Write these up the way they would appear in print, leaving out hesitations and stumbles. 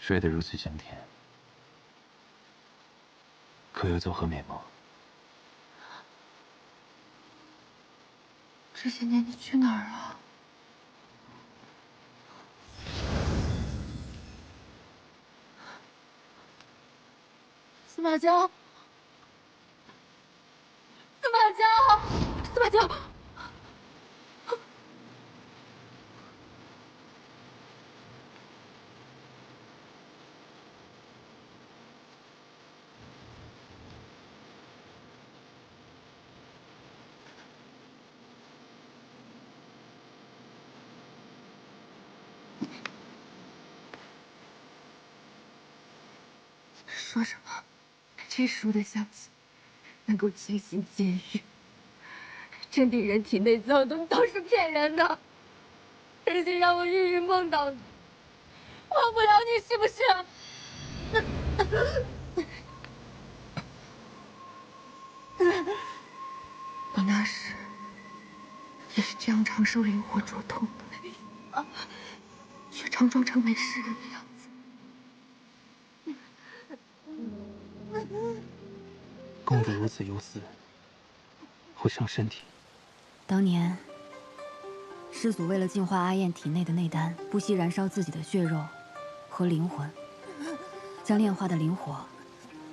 睡得如此香甜，可有作何美梦？这些年你去哪儿了？司马江，司马江，司马江！说什么？这书的香气能够清心解郁，镇定人体内躁动都是骗人的，而且让我日日梦到你，忘不了你是不是？你那时也是这样长受灵火灼痛的，却常装成没事人的样子。公主如此忧思，会伤身体。当年，师祖为了净化阿燕体内的内丹，不惜燃烧自己的血肉和灵魂，将炼化的灵火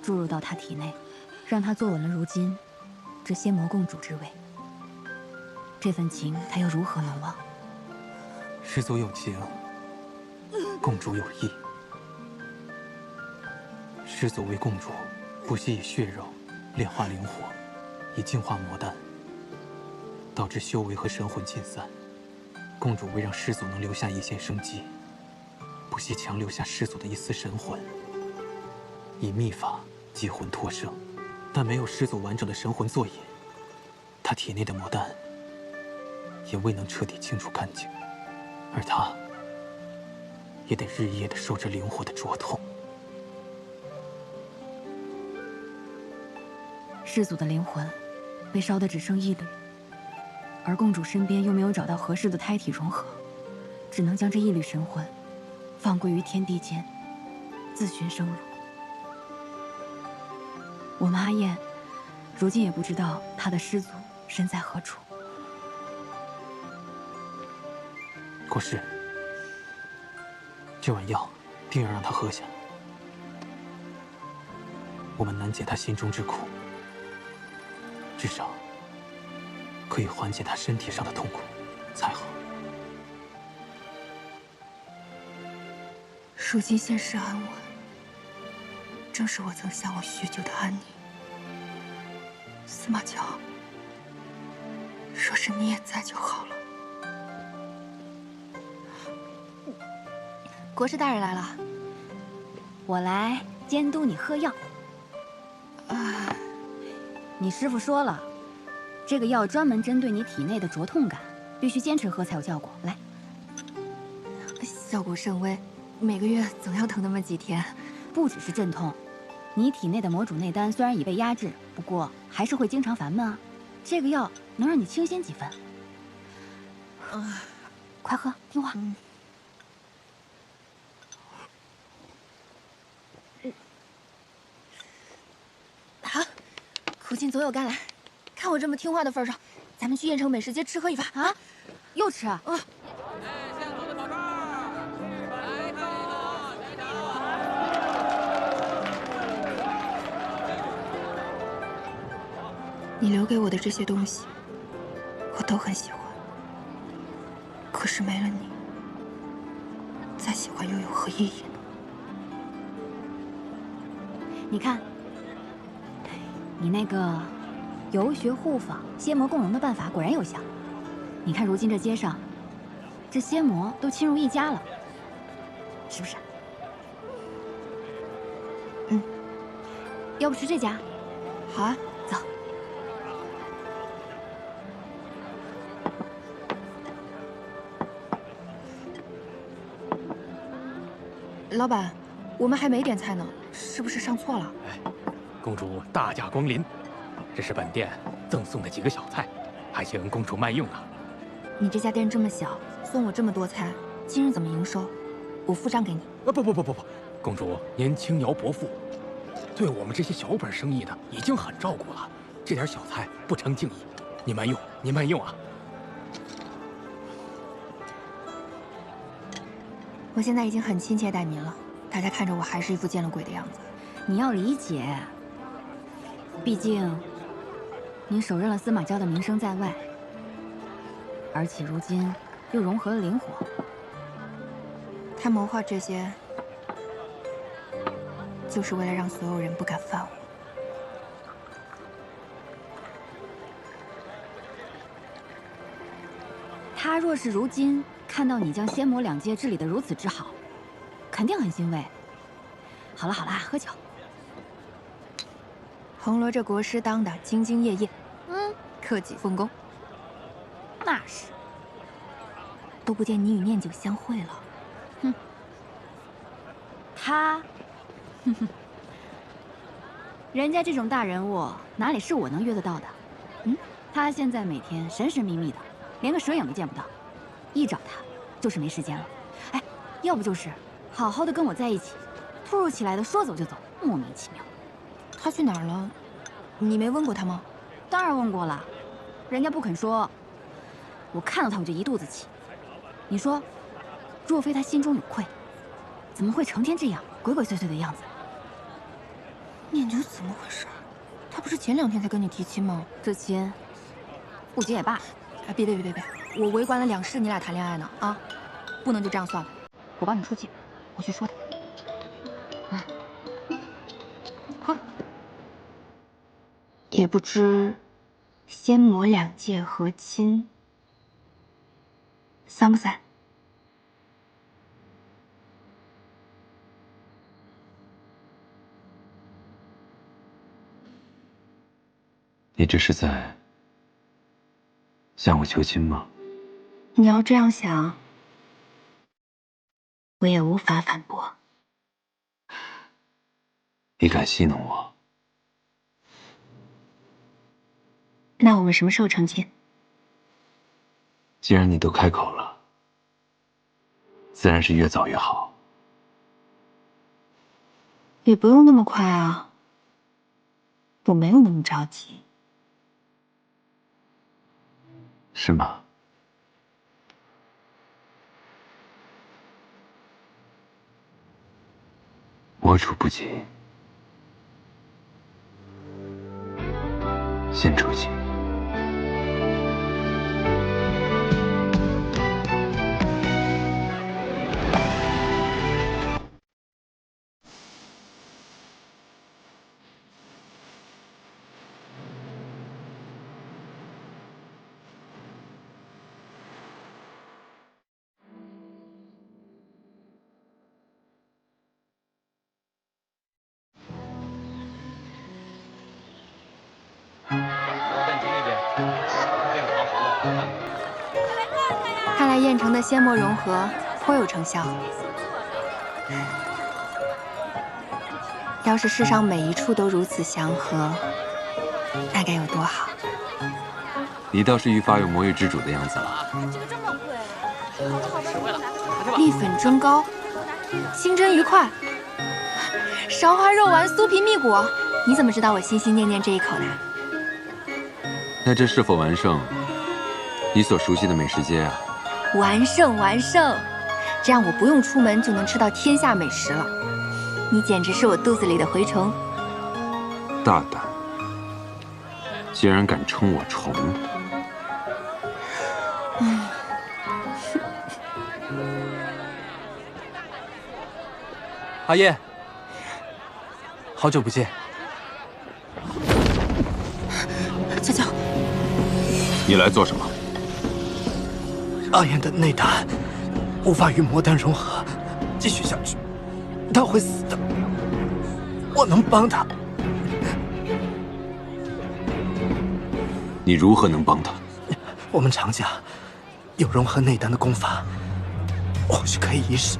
注入到她体内，让她坐稳了如今这仙魔共主之位。这份情，她又如何能忘？师祖有情，公主有意。师祖为公主，不惜以血肉炼化灵火，以净化魔丹，导致修为和神魂尽散。公主为让师祖能留下一线生机，不惜强留下师祖的一丝神魂，以秘法击魂脱生，但没有师祖完整的神魂作引，她体内的魔丹也未能彻底清除干净，而她也得日夜的受着灵火的灼痛。师祖的灵魂被烧得只剩一缕，而公主身边又没有找到合适的胎体融合，只能将这一缕神魂放归于天地间，自寻生路。我们阿燕如今也不知道她的师祖身在何处。国师，这碗药定要让她喝下，我们难解她心中之苦，至少可以缓解她身体上的痛苦才好。如今现世安稳，正是我曾向往许久的安宁。司马乔，若是你也在就好了。国师大人来了，我来监督你喝药。你师傅说了，这个药专门针对你体内的灼痛感，必须坚持喝才有效果。来，效果甚微，每个月总要疼那么几天。不只是镇痛，你体内的魔主内丹虽然已被压制，不过还是会经常烦闷啊。这个药能让你清新几分。快喝，听话。好，苦尽总有甘来。看我这么听话的份上，咱们去燕城美食街吃喝一番啊！又吃啊？你留给我的这些东西，我都很喜欢。可是没了你，再喜欢又有何意义呢？你看，你那个游学互访、仙魔共融的办法果然有效。你看如今这街上，这仙魔都亲如一家了，是不是？要不吃这家？好啊，走。老板，我们还没点菜呢，是不是上错了？哎，公主大驾光临，这是本店赠送的几个小菜，还请公主慢用啊。你这家店这么小，送我这么多菜，今日怎么营收？我付账给你。不，公公主，您轻徭薄赋，对我们这些小本生意的已经很照顾了，这点小菜不成敬意，您慢用，您慢用啊。我现在已经很亲切待您了，大家看着我还是一副见了鬼的样子。你要理解，毕竟您手刃了司马娇的名声在外，而且如今又融合了灵火。他谋划这些，就是为了让所有人不敢犯我。他若是如今看到你将仙魔两界治理得如此之好，肯定很欣慰。好了好了，喝酒。红罗这国师当的兢兢业业，克己奉公。那是，都不见你与念九相会了。哼，他，人家这种大人物哪里是我能约得到的？他现在每天神神秘秘的，连个蛇影都见不到，一找他就是没时间了。哎，要不就是好好的跟我在一起，突如其来的说走就走，莫名其妙。他去哪儿了？你没问过他吗？当然问过了，人家不肯说。我看到他我就一肚子气。你说，若非他心中有愧，怎么会成天这样鬼鬼祟祟的样子？念九怎么回事？他不是前2天才跟你提亲吗？这亲，不结也罢。哎，别，我围观了2世，你俩谈恋爱呢啊，不能就这样算了。我帮你出气，我去说他。喝。也不知仙魔两界和亲，散不散？你这是在向我求亲吗？你要这样想，我也无法反驳。你敢戏弄我？那我们什么时候成亲？既然你都开口了，自然是越早越好。也不用那么快啊，我没有那么着急。是吗？磨出不急，先出气。看来燕城的仙魔融合颇有成效。要是世上每一处都如此祥和，那该有多好！你倒是愈发有魔域之主的样子了。蜜粉蒸糕，清蒸鱼块，韶花肉丸、酥皮蜜果，你怎么知道我心心念念这一口的？那这是否完胜你所熟悉的美食街啊？完胜，这样我不用出门就能吃到天下美食了。你简直是我肚子里的蛔虫。大胆，竟然敢称我虫！阿燕，好久不见。娇娇，你来做什么？阿燕的内丹无法与魔丹融合，继续下去，她会死的。我能帮她。你如何能帮她？我们常家有融合内丹的功法，或许可以一试。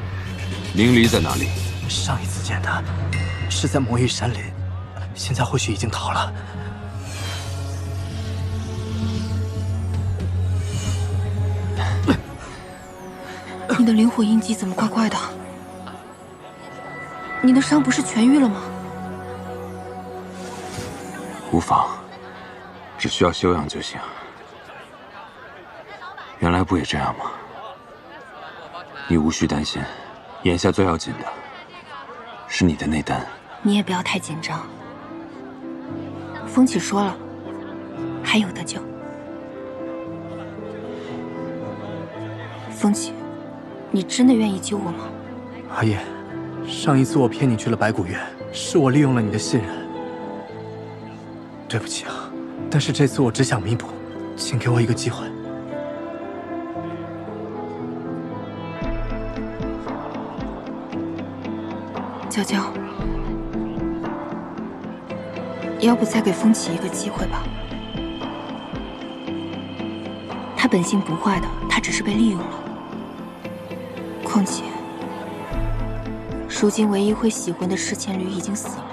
灵离在哪里？上一次见他是在魔域山林，现在或许已经逃了。你的灵火印记怎么怪怪的？你的伤不是痊愈了吗？无妨，只需要休养就行。原来不也这样吗？你无需担心，眼下最要紧的是你的内丹。你也不要太紧张。风起说了，还有得救。风起，你真的愿意救我吗？阿叶，上一次我骗你去了白骨院，是我利用了你的信任。对不起啊，但是这次我只想弥补，请给我一个机会。娇娇，要不再给风起一个机会吧？他本性不坏的，他只是被利用了。况且，如今唯一会洗魂的侍千驴已经死了，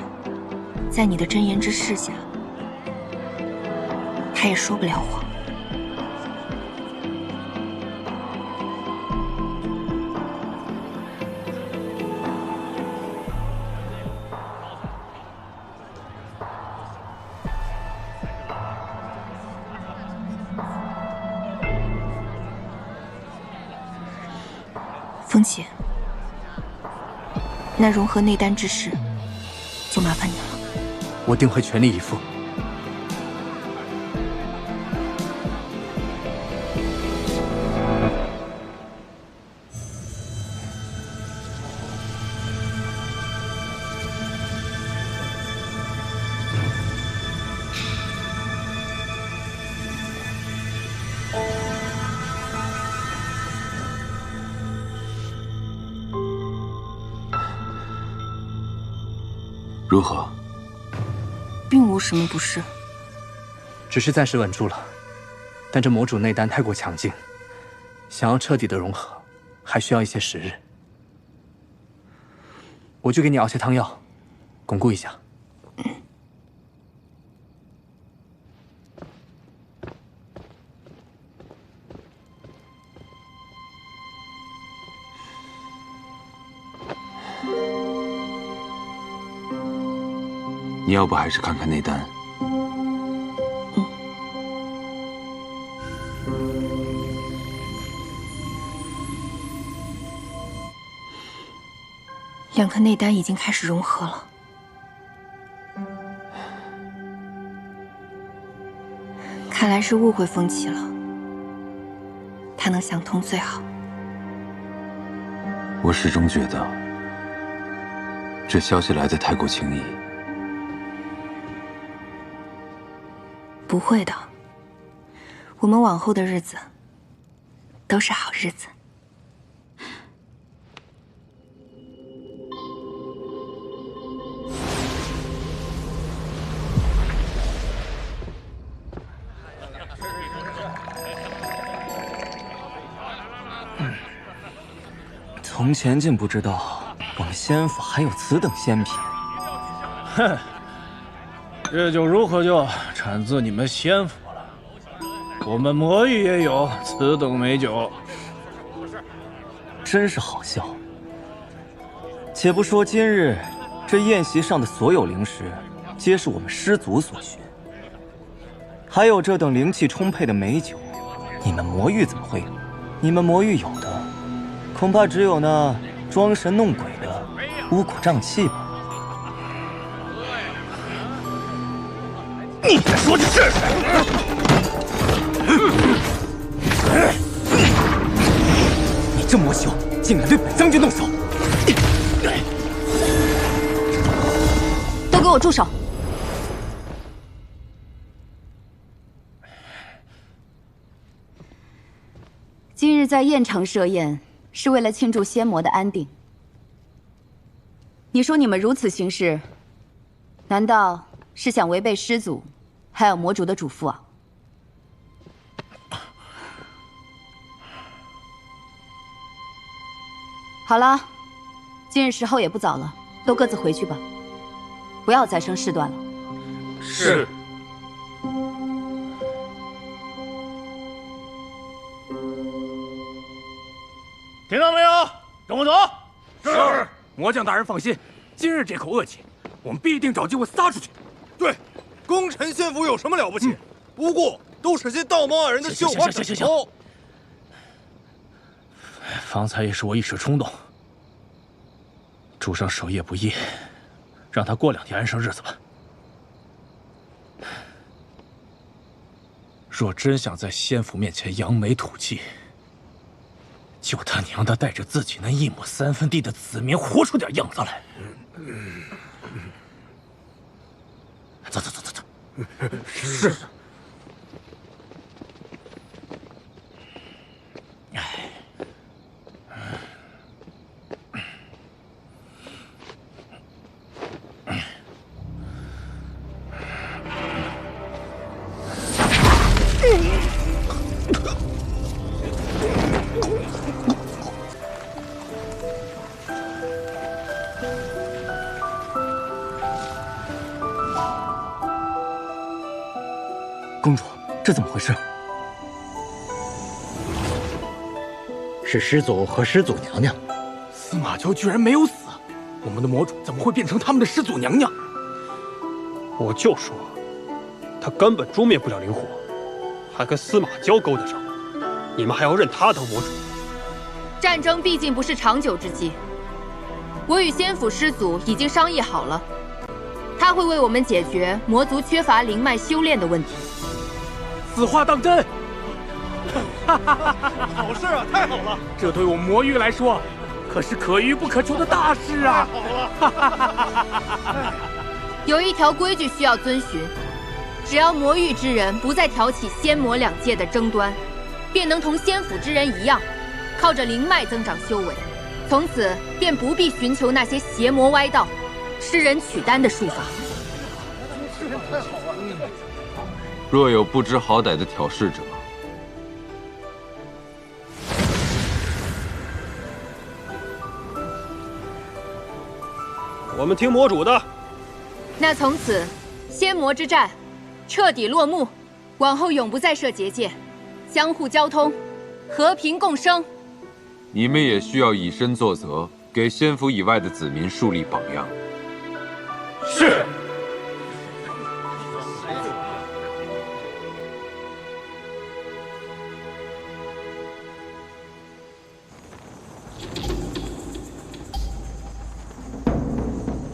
在你的真言之势下，他也说不了谎。风起，那融合内丹之事，就麻烦你了。我定会全力以赴。如何？并无什么不适，只是暂时稳住了，但这魔主内丹太过强劲，想要彻底的融合，还需要一些时日。我去给你熬些汤药，巩固一下。你要不还是看看内丹？两颗内丹已经开始融合了。看来是误会风起了，他能想通最好。我始终觉得，这消息来得太过轻易。不会的，我们往后的日子都是好日子。从前竟不知道我们仙府还有此等仙品。哼，这酒如何就产自你们仙府了？我们魔域也有此等美酒。真是好笑。且不说今日这宴席上的所有灵石，皆是我们师祖所寻，还有这等灵气充沛的美酒，你们魔域怎么会有？你们魔域有的，恐怕只有那装神弄鬼的巫蛊瘴气吧。你在说的是谁？你这魔修，竟敢对本将军动手！都给我住手！今日在燕城设宴，是为了庆祝仙魔的安定。你说你们如此行事，难道是想违背师祖，还有魔主的嘱咐啊？好了，今日时候也不早了，都各自回去吧，不要再生事端了。是。听到没有？跟我走。是，魔将大人放心，今日这口恶气，我们必定找机会撒出去。对，功臣先府有什么了不起？不过都是些道貌岸然的绣花枕头。方才也是我一时冲动。主上守夜不易，让他过2天安生日子吧。若真想在先府面前扬眉吐气，就他娘的带着自己那1亩3分地的子民活出点样子来。走。是。公主，这怎么回事？是师祖和师祖娘娘。司马娇居然没有死，我们的魔主怎么会变成他们的师祖娘娘？我就说，他根本诛灭不了灵火，还跟司马娇勾搭上，你们还要认他当魔主？战争毕竟不是长久之计，我与先府师祖已经商议好了，他会为我们解决魔族缺乏灵脉修炼的问题。此话当真？好事啊，太好了！这对我们魔域来说，可是可遇不可求的大事啊！太好了！有一条规矩需要遵循，只要魔域之人不再挑起仙魔2界的争端，便能同仙府之人一样，靠着灵脉增长修为，从此便不必寻求那些邪魔歪道、吃人取丹的术法。太好了！若有不知好歹的挑事者，我们听魔主的。那从此，仙魔之战彻底落幕，往后永不再设结界，相互交通，和平共生。你们也需要以身作则，给仙府以外的子民树立榜样。是。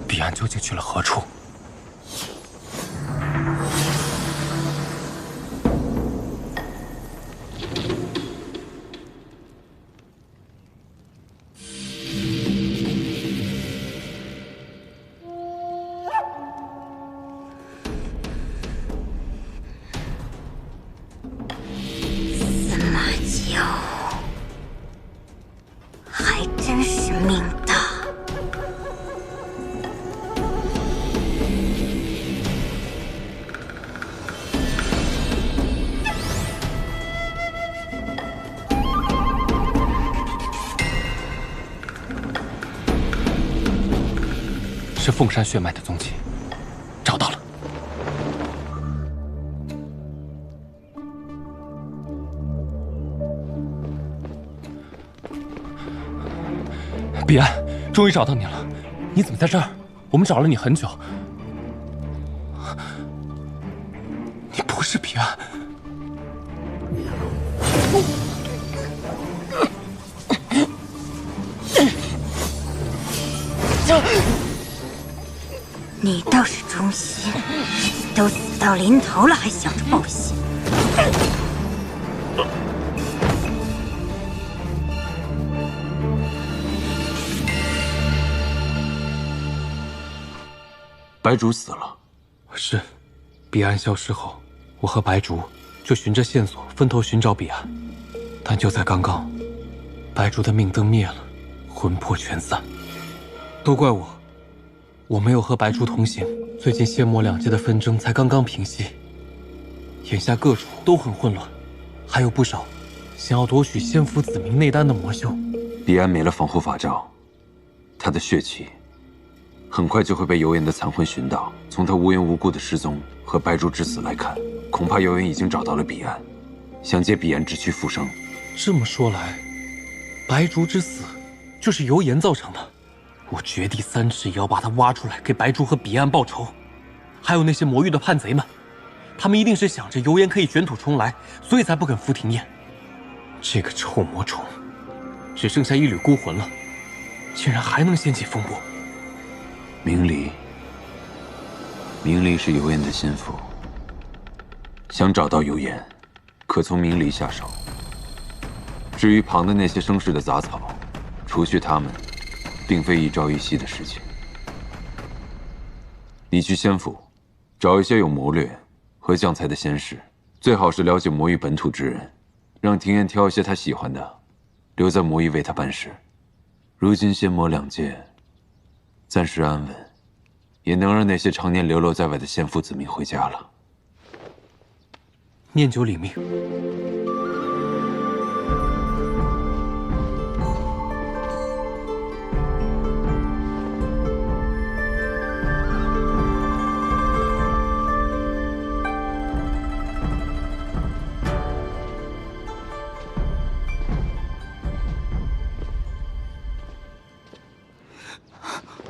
彼岸究竟去了何处？司马娇，还真是命大。是凤山血脉的踪迹，找到了。彼岸，终于找到你了！你怎么在这儿？我们找了你很久。你不是彼岸。你倒是忠心，都死到临头了还想着报信。白竹死了。是，彼岸消失后，我和白竹就循着线索分头寻找彼岸，但就在刚刚，白竹的命灯灭了，魂魄全散。都怪我没有和白竹同行。最近仙魔2界的纷争才刚刚平息，眼下各处都很混乱，还有不少想要夺取仙府子民内丹的魔修。彼岸没了防护法罩，他的血气很快就会被幽炎的残魂寻到。从他无缘无故的失踪和白竹之死来看，恐怕幽炎已经找到了彼岸，想借彼岸之躯复生。这么说来，白竹之死就是幽炎造成的。我掘地3尺也要把他挖出来，给白珠和彼岸报仇。还有那些魔域的叛贼们，他们一定是想着油盐可以卷土重来，所以才不肯服庭宴。这个臭魔虫，只剩下一缕孤魂了，竟然还能掀起风波。明离，明离是油盐的心腹，想找到油盐，可从明离下手。至于旁的那些生事的杂草，除去他们，并非一朝一夕的事情。你去仙府，找一些有谋略和将才的仙士，最好是了解魔域本土之人，让庭言挑一些他喜欢的，留在魔域为他办事。如今仙魔2界暂时安稳，也能让那些常年流落在外的仙父子民回家了。念九领命。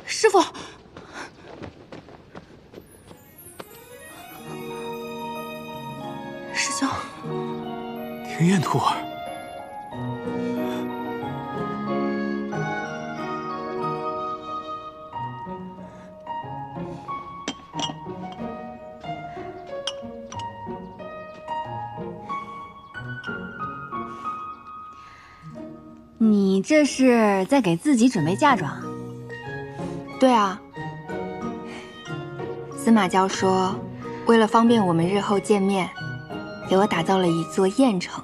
师傅，师兄，庭院徒儿，你这是在给自己准备嫁妆？对啊，司马教说，为了方便我们日后见面，给我打造了一座雁城，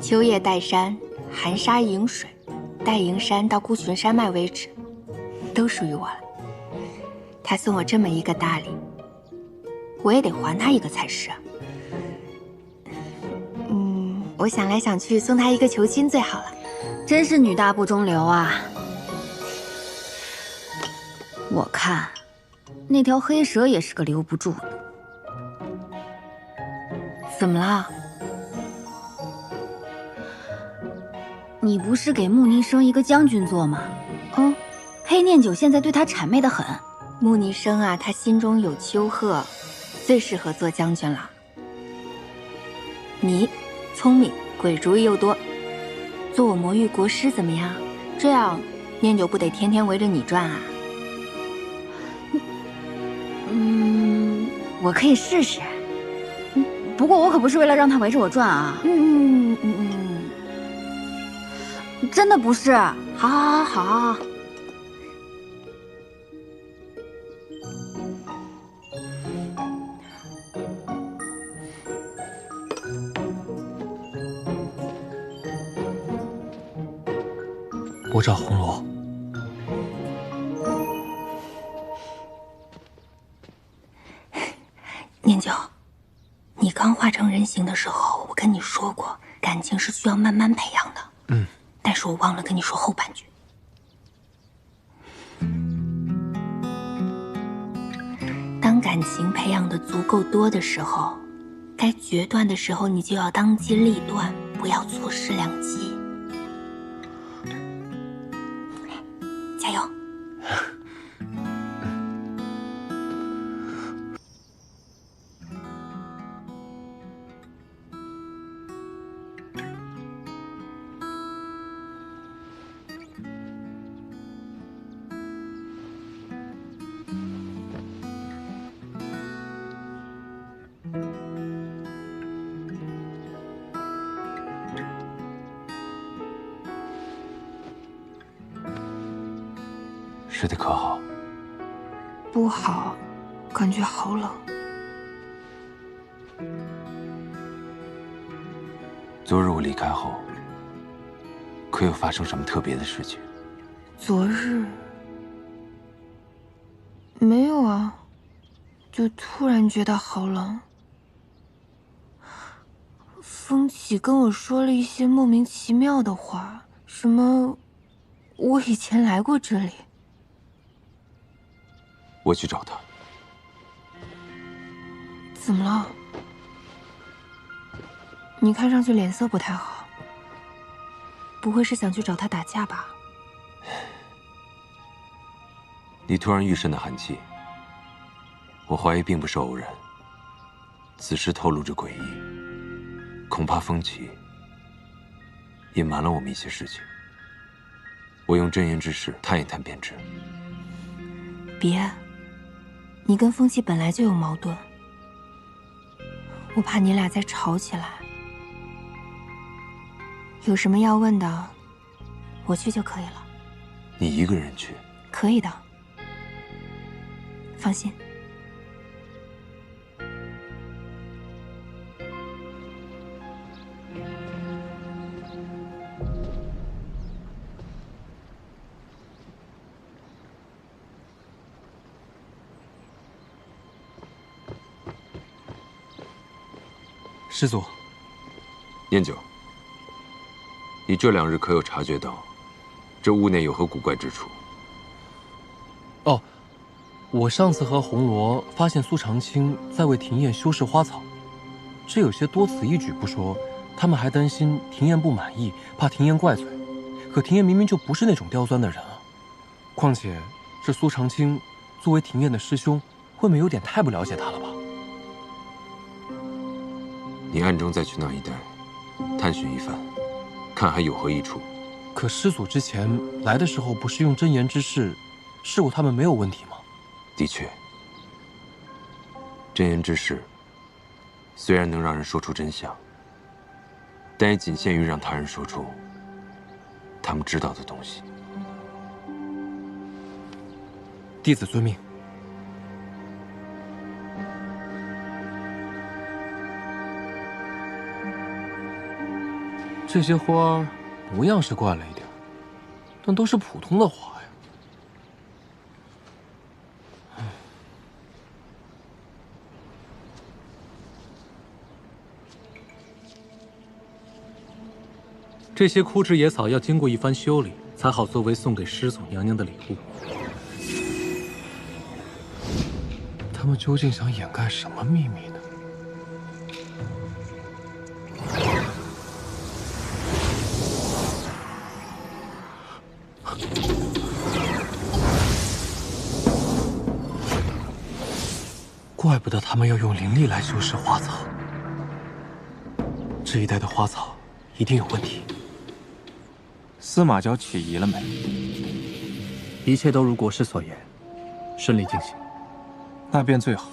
秋叶带山，寒沙迎水，带营山到孤群山脉为止，都属于我了。他送我这么一个大礼，我也得还他一个才是。我想来想去，送他一个求亲最好了。真是女大不中留啊！我看，那条黑蛇也是个留不住的。怎么了？你不是给穆尼生一个将军做吗？黑念九现在对他谄媚得很。穆尼生啊，他心中有丘壑，最适合做将军了。你聪明，鬼主意又多，做我魔域国师怎么样？这样念九不得天天围着你转啊？我可以试试。不过我可不是为了让他围着我转啊。真的不是。好。我找红罗。念九，你刚化成人形的时候，我跟你说过，感情是需要慢慢培养的。但是我忘了跟你说后半句。当感情培养的足够多的时候，该决断的时候，你就要当机立断，不要错失良机。加油！睡得可好？不好，感觉好冷。昨日我离开后，可有发生什么特别的事情？昨日没有啊，就突然觉得好冷。风起跟我说了一些莫名其妙的话，什么我以前来过这里。我去找他。怎么了？你看上去脸色不太好，不会是想去找他打架吧？你突然遇渗的寒气，我怀疑并不是偶然。此事透露着诡异，恐怕风起隐瞒了我们一些事情。我用真言之事探一探便知。别，你跟风起本来就有矛盾，我怕你俩再吵起来。有什么要问的，我去就可以了。你一个人去？可以的，放心。师祖，念九，你这2日可有察觉到，这屋内有何古怪之处？哦，我上次和红罗发现苏长青在为庭砚修饰花草，这有些多此一举不说，他们还担心庭砚不满意，怕庭砚怪罪。可庭砚明明就不是那种刁钻的人啊！况且这苏长青作为庭砚的师兄，未免有点太不了解他了吧？你暗中再去那一带探寻一番，看还有何益处。可师祖之前来的时候，不是用真言之事试过他们没有问题吗？的确，真言之事虽然能让人说出真相，但也仅限于让他人说出他们知道的东西。弟子遵命。这些花模样是怪了一点，但都是普通的花呀。这些枯枝野草要经过一番修理，才好作为送给师祖娘娘的礼物。他们究竟想掩盖什么秘密呢？怪不得他们要用灵力来修饰花草，这一带的花草一定有问题。司马交起疑了没？一切都如国师所言，顺利进行。那便最好。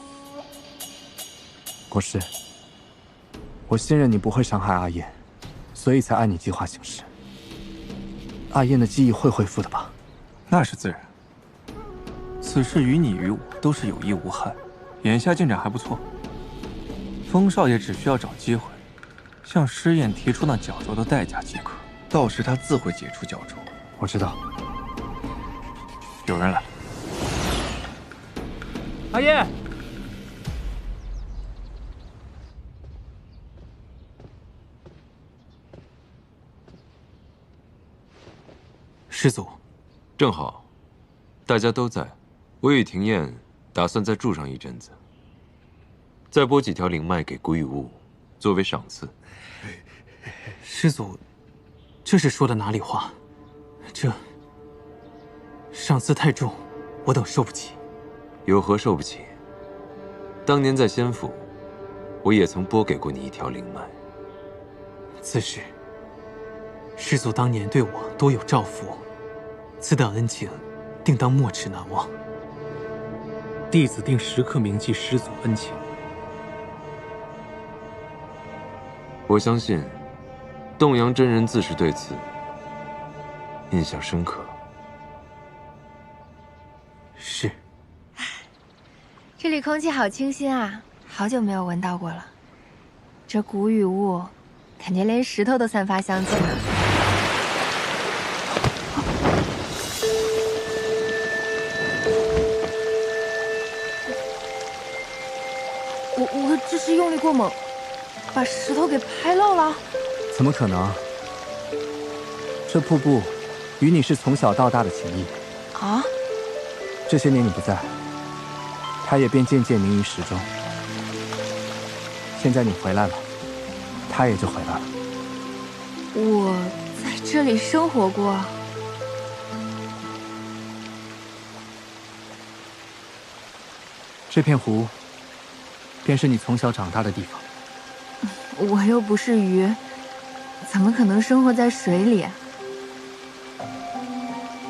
国师，我信任你不会伤害阿燕，所以才按你计划行事。阿燕的记忆会恢复的吧？那是自然。此事于你于我都是有益无害。眼下进展还不错，风少爷只需要找机会，向尸燕提出那绞咒的代价即可。到时他自会解除绞咒。我知道。有人来。阿燕，师祖，正好，大家都在，我与庭砚打算再住上一阵子，再拨几条灵脉给古雨雾，作为赏赐。师祖，这是说的哪里话？这赏赐太重，我等受不起。有何受不起？当年在仙府，我也曾拨给过你一条灵脉。此事，师祖当年对我多有照拂，此等恩情，定当没齿难忘。弟子定时刻铭记师祖恩情。我相信，洞阳真人自是对此印象深刻。是。这里空气好清新啊，好久没有闻到过了。这古雨雾，感觉连石头都散发香气呢。我这是用力过猛，把石头给拍漏了？怎么可能？这瀑布与你是从小到大的情谊啊！这些年你不在，它也便渐渐凝于石中。现在你回来了，它也就回来了。我在这里生活过。这片湖，便是你从小长大的地方。我又不是鱼，怎么可能生活在水里？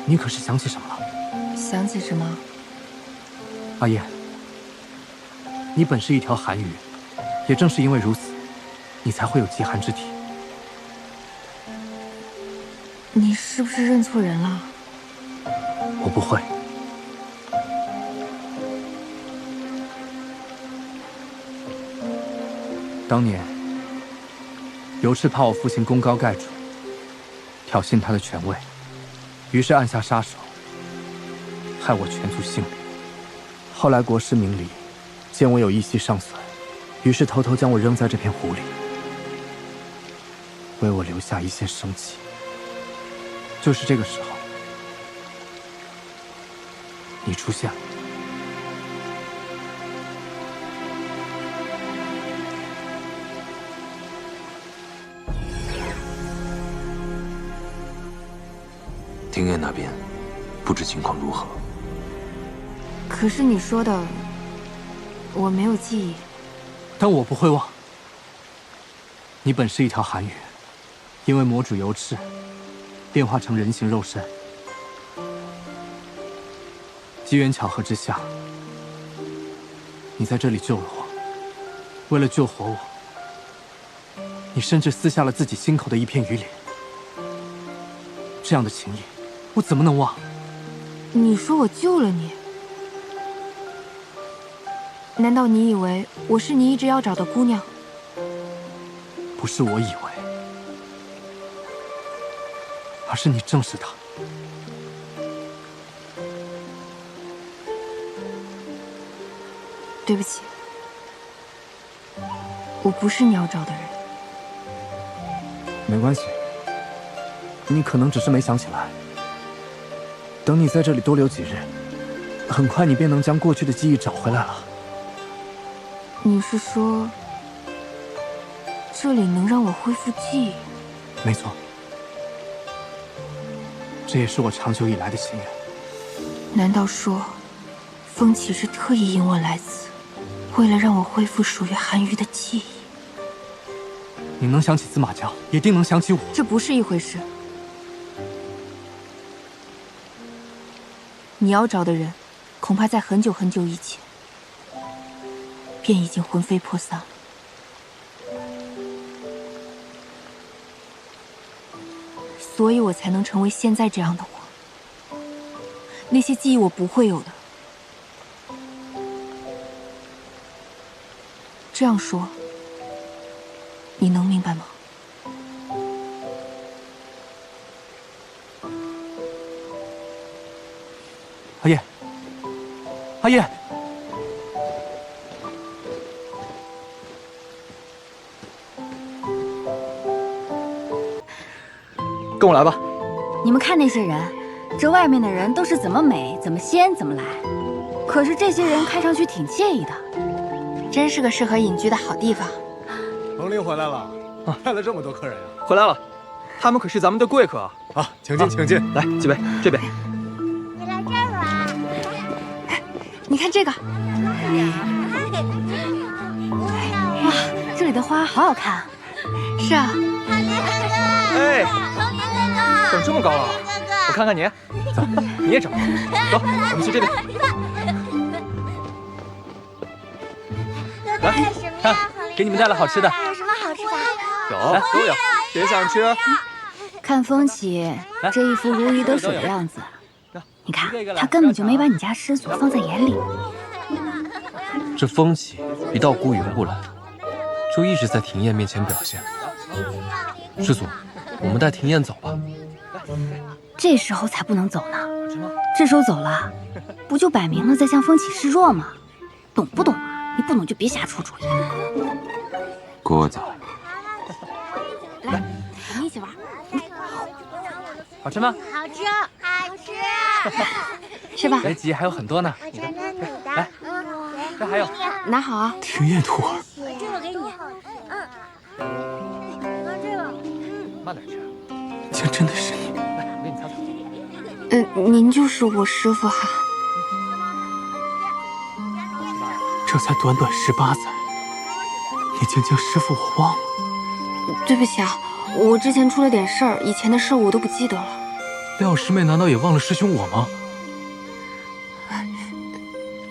你可是想起什么了？想起什么？阿燕，你本是一条寒鱼，也正是因为如此，你才会有极寒之体。你是不是认错人了？我不会。当年，尤氏怕我父亲功高盖主，挑衅他的权位，于是暗下杀手，害我全族性命。后来国师明离，见我有一息尚存，于是偷偷将我扔在这片湖里，为我留下一线生机。就是这个时候，你出现了。庭院那边，不知情况如何？可是你说的，我没有记忆。但我不会忘。你本是一条寒鱼，因为魔主尤赤变化成人形肉身，机缘巧合之下，你在这里救了我。为了救活我，你甚至撕下了自己心口的一片鱼鳞。这样的情谊，我怎么能忘？你说我救了你，难道你以为我是你一直要找的姑娘？不是我以为，而是你正是她。对不起，我不是你要找的人。没关系，你可能只是没想起来。等你在这里多留几日，很快你便能将过去的记忆找回来了。你是说，这里能让我恢复记忆？没错，这也是我长久以来的心愿。难道说，风起是特意引我来此，为了让我恢复属于寒鱼的记忆？你能想起司马交，也定能想起我。这不是一回事。你要找的人，恐怕在很久很久以前，便已经魂飞魄散了。所以我才能成为现在这样的我。那些记忆我不会有的。这样说，你能明白吗？阿燕，阿燕，跟我来吧。你们看那些人，这外面的人都是怎么美、怎么仙、怎么来，可是这些人看上去挺惬意的，真是个适合隐居的好地方。彭林回来了，带了这么多客人呀？回来了，他们可是咱们的贵客啊！啊，请进，请进。来，几位，这边。你来这儿玩。你看这个。哇，这里的花好好看。是啊。哎，长这么高了，我看看你，走，你也长，走，我们去这边。来，看，给你们带了好吃的。有什么好吃的？有，都有，谁想吃？看风起这一副如鱼得水的样子，你看他根本就没把你家师祖放在眼里。这风起一到孤云部来，就一直在庭燕面前表现。师祖，我们带庭燕走吧。这时候才不能走呢，这时候走了，不就摆明了在向风起示弱吗？懂不懂啊？你不懂就别瞎出主意。郭子，来，我们一起玩。好吃吗？好吃，好吃，是吧？别急，还有很多呢。你的，来，这还有，拿好啊。庭燕徒儿，这个给你。拿这个。慢点吃。竟真的是你！来，我给你擦擦。您就是我师父哈。这才短短18载，已经将师父我忘了。对不起啊，我之前出了点事儿，以前的事我都不记得了。廖师妹难道也忘了师兄我吗？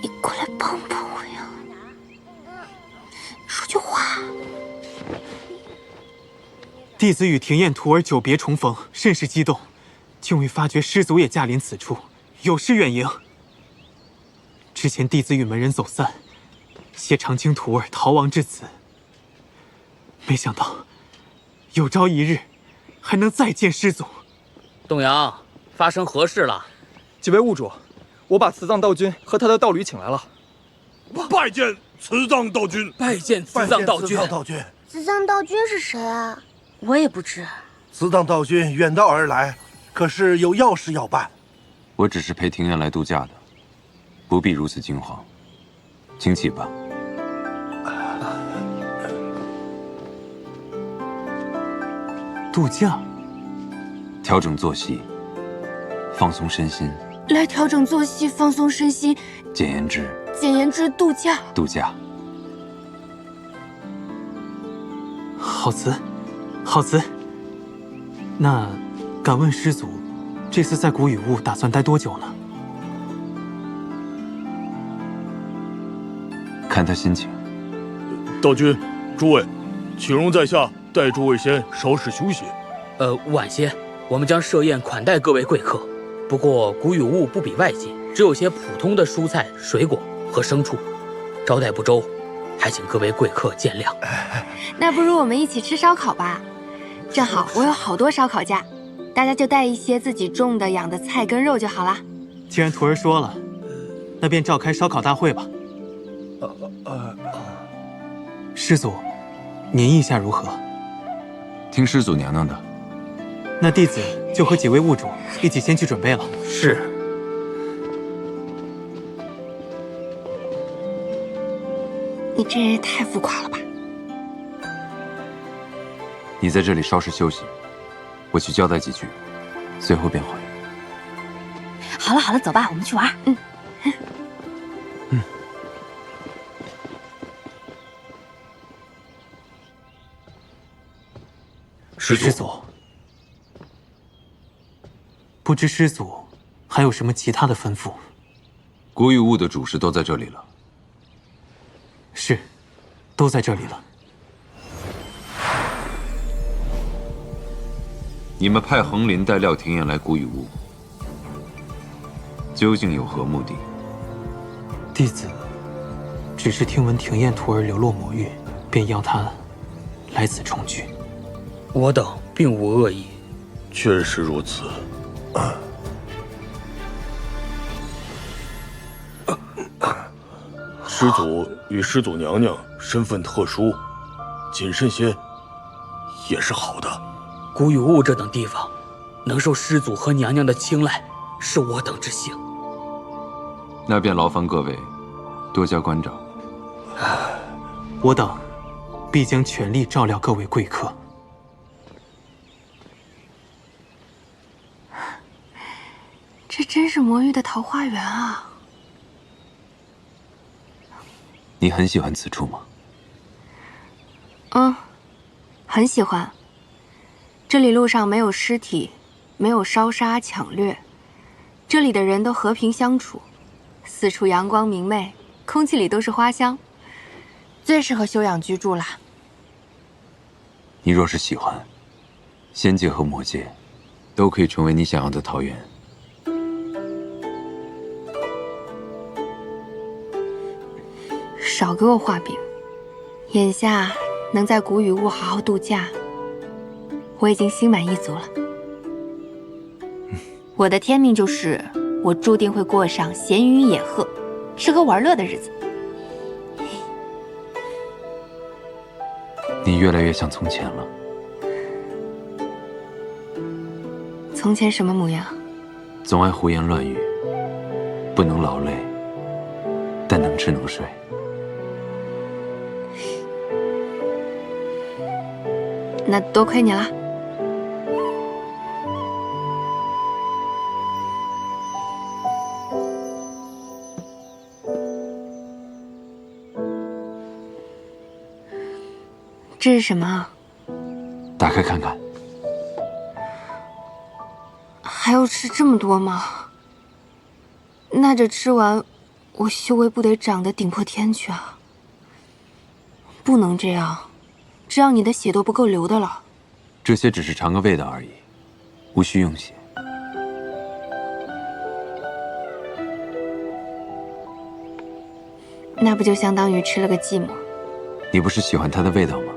你过来帮帮我呀，说句话。弟子与庭燕徒儿久别重逢，甚是激动，竟未发觉师祖也驾临此处，有失远迎。之前弟子与门人走散，携长青徒儿逃亡至此，没想到有朝一日还能再见师祖。东阳，发生何事了？几位物主，我把慈藏道君和他的道侣请来了。拜见慈藏道君！拜见慈藏道君！慈藏道君是谁啊？我也不知。慈藏道君远道而来，可是有要事要办。我只是陪庭院来度假的，不必如此惊慌，请起吧。度假，调整作息，放松身心。来调整作息，放松身心。简言之，度假。度假。好词，好词。那，敢问师祖，这次在古雨雾打算待多久呢？看他心情。道君，诸位，启荣在下带诸位先稍事休息。晚些，我们将设宴款待各位贵客。不过古雨雾不比外界，只有些普通的蔬菜、水果和牲畜，招待不周，还请各位贵客见谅。那不如我们一起吃烧烤吧，正好我有好多烧烤架，大家就带一些自己种的、养的菜跟肉就好啦。既然徒儿说了，那便召开烧烤大会吧。师祖，您意下如何？听师祖娘娘的。那弟子就和几位物主一起先去准备了。是。你这人也太浮夸了吧！你在这里稍事休息，我去交代几句，随后便回。好了好了，走吧，我们去玩。师祖，不知师祖还有什么其他的吩咐？古雨雾的主事都在这里了。是，都在这里了。你们派横林带廖庭燕来古雨雾，究竟有何目的？弟子只是听闻庭燕徒儿流落魔域，便邀他来此重聚。我等并无恶意。确实如此。师祖与师祖娘娘身份特殊，谨慎些也是好的。古雨雾这等地方，能受师祖和娘娘的青睐，是我等之幸。那便劳烦各位多加关照。我等必将全力照料各位贵客。这真是魔域的桃花源啊！你很喜欢此处吗？很喜欢。这里路上没有尸体，没有烧杀抢掠，这里的人都和平相处，四处阳光明媚，空气里都是花香，最适合休养居住啦。你若是喜欢，仙界和魔界都可以成为你想要的桃源。少给我画饼。眼下能在古雨雾好好度假，我已经心满意足了。我的天命就是，我注定会过上闲云野鹤、吃喝玩乐的日子。你越来越像从前了。从前什么模样？总爱胡言乱语，不能劳累，但能吃能睡。那多亏你了。这是什么啊？打开看看。还要吃这么多吗？那这吃完，我修为不得长得顶破天去啊！不能这样，这样你的血都不够流的了。这些只是尝个味道而已，无需用血。那不就相当于吃了个寂寞？你不是喜欢它的味道吗？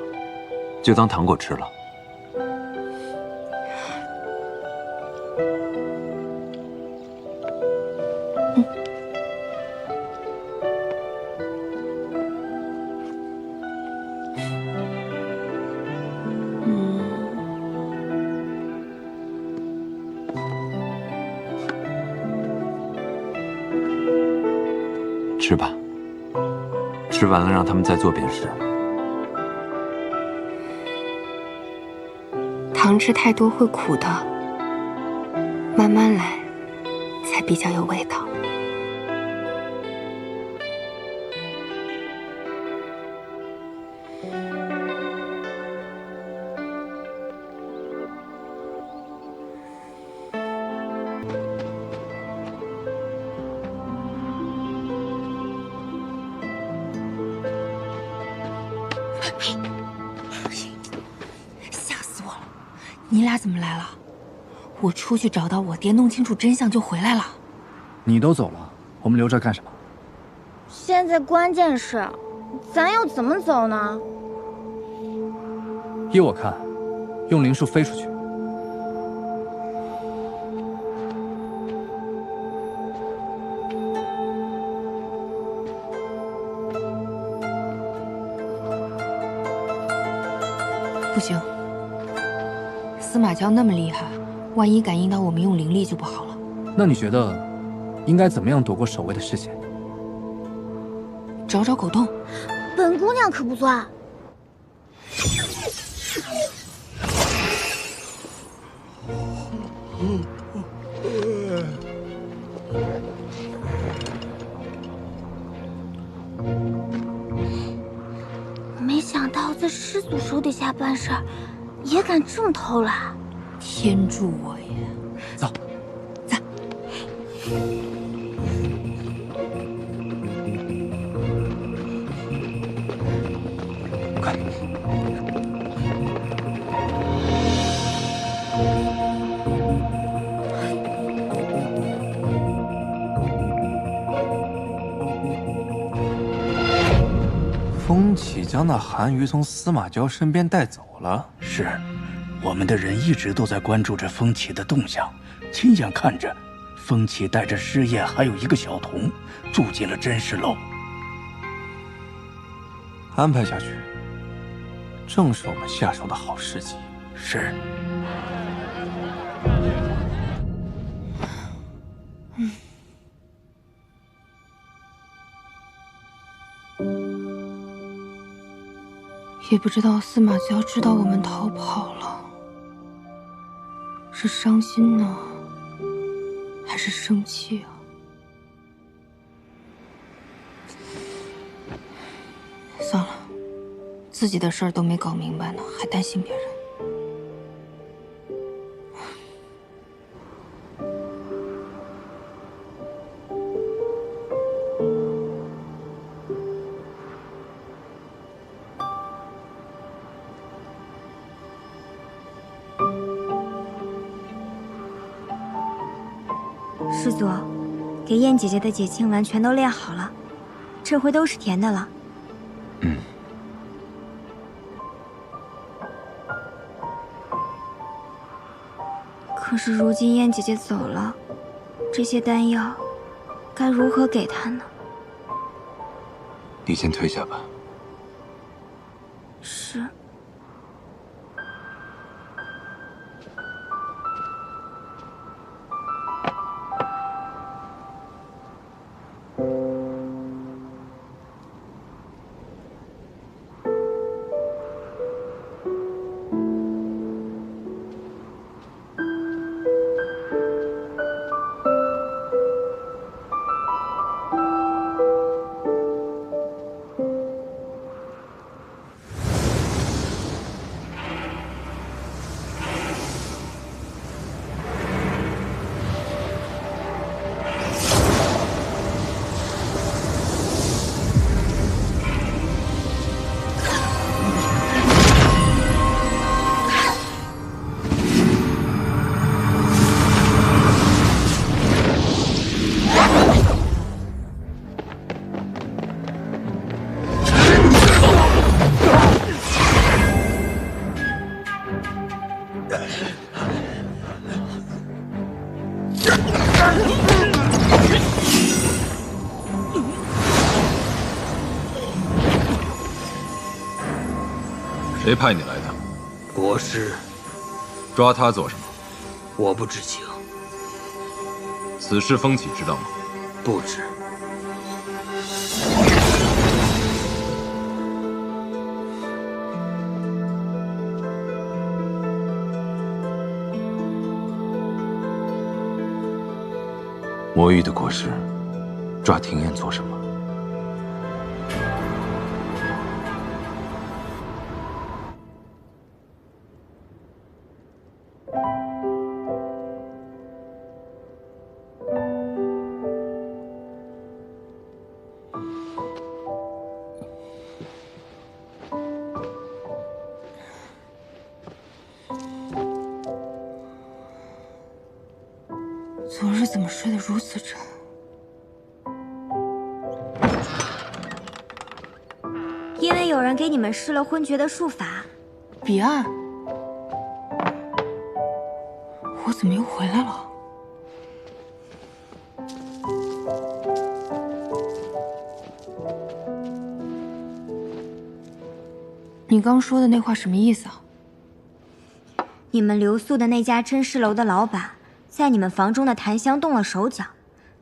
就当糖果吃了。吃吧，吃完了让他们再做便是。糖吃太多会苦的，慢慢来，才比较有味道。吓死我了！你俩怎么来了？我出去找到我爹，弄清楚真相就回来了。你都走了，我们留着干什么？现在关键是，咱要怎么走呢？依我看，用灵术飞出去。不行，司马娇那么厉害，万一感应到我们用灵力就不好了。那你觉得应该怎么样躲过守卫的视线？找找狗洞。本姑娘可不算。没想到在师祖手底下办事儿，也敢这么偷懒。天助我也！走，走。快！风起将那韩瑜从司马娇身边带走了。是，我们的人一直都在关注着风起的动向，亲眼看着风起带着尸燕还有一个小童住进了真实楼。安排下去，正是我们下手的好时机。是。也不知道司马娇知道我们逃跑了，是伤心呢，还是生气啊？算了，自己的事儿都没搞明白呢，还担心别人。师祖，给燕姐姐的解磬丸全都炼好了，这回都是甜的了。可是如今燕姐姐走了，这些丹药该如何给她呢？你先退下吧。是。谁派你来的？国师。抓他做什么？我不知情。此事风起知道吗？不知。魔域的国师抓庭燕做什么？昨日怎么睡得如此沉？因为有人给你们施了昏厥的术法。彼岸，我怎么又回来了？你刚说的那话什么意思啊？你们留宿的那家真实楼的老板，在你们房中的檀香动了手脚，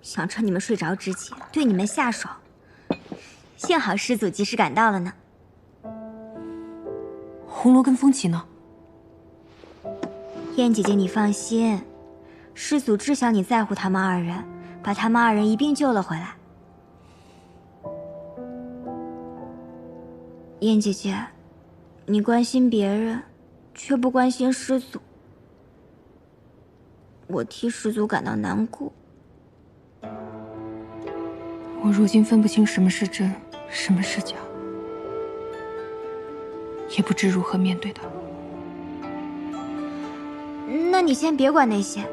想趁你们睡着之前对你们下手。幸好师祖及时赶到了呢。红罗跟风起呢？燕姐姐，你放心，师祖知晓你在乎他们二人，把他们二人一并救了回来。燕姐姐，你关心别人，却不关心师祖，我替师祖感到难过。我如今分不清什么是真，什么是假，也不知如何面对他。那你先别管那些，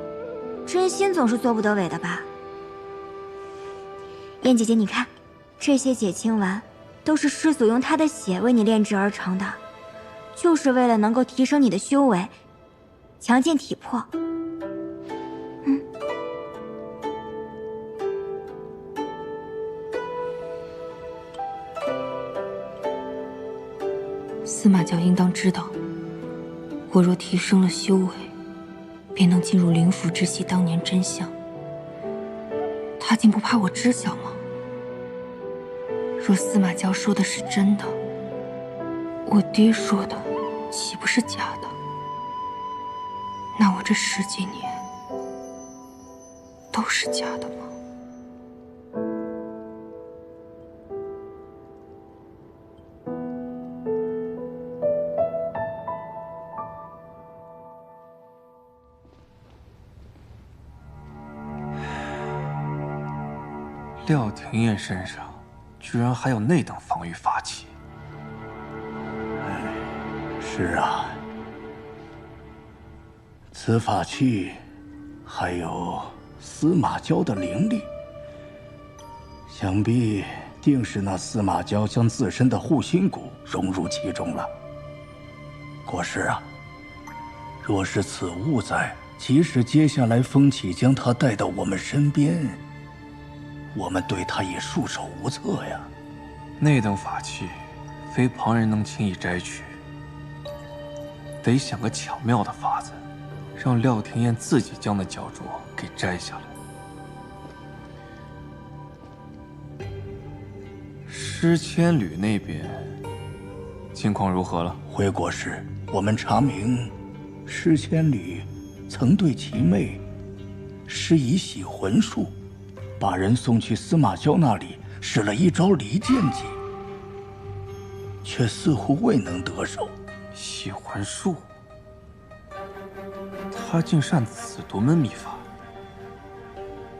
真心总是做不得伪的吧？燕姐姐，你看，这些解清丸都是师祖用他的血为你炼制而成的，就是为了能够提升你的修为，强健体魄。司马教应当知道，我若提升了修为，便能进入灵府知悉当年真相。他竟不怕我知晓吗？若司马教说的是真的，我爹说的岂不是假的？那我这10几年都是假的吗？廖廷燕身上居然还有那等防御法器。是啊，此法器还有司马胶的灵力，想必定是那司马胶将自身的护心骨融入其中了。国师啊，若是此物在，即使接下来风起将他带到我们身边，我们对他也束手无策呀。那等法器，非旁人能轻易摘取，得想个巧妙的法子，让廖廷燕自己将那脚镯给摘下来。诗千缕那边情况如何了？回国师，我们查明，诗千缕曾对其妹施以洗魂术，把人送去司马胶那里使了一招离间计，却似乎未能得手。洗魂术，他竟善此独门秘法。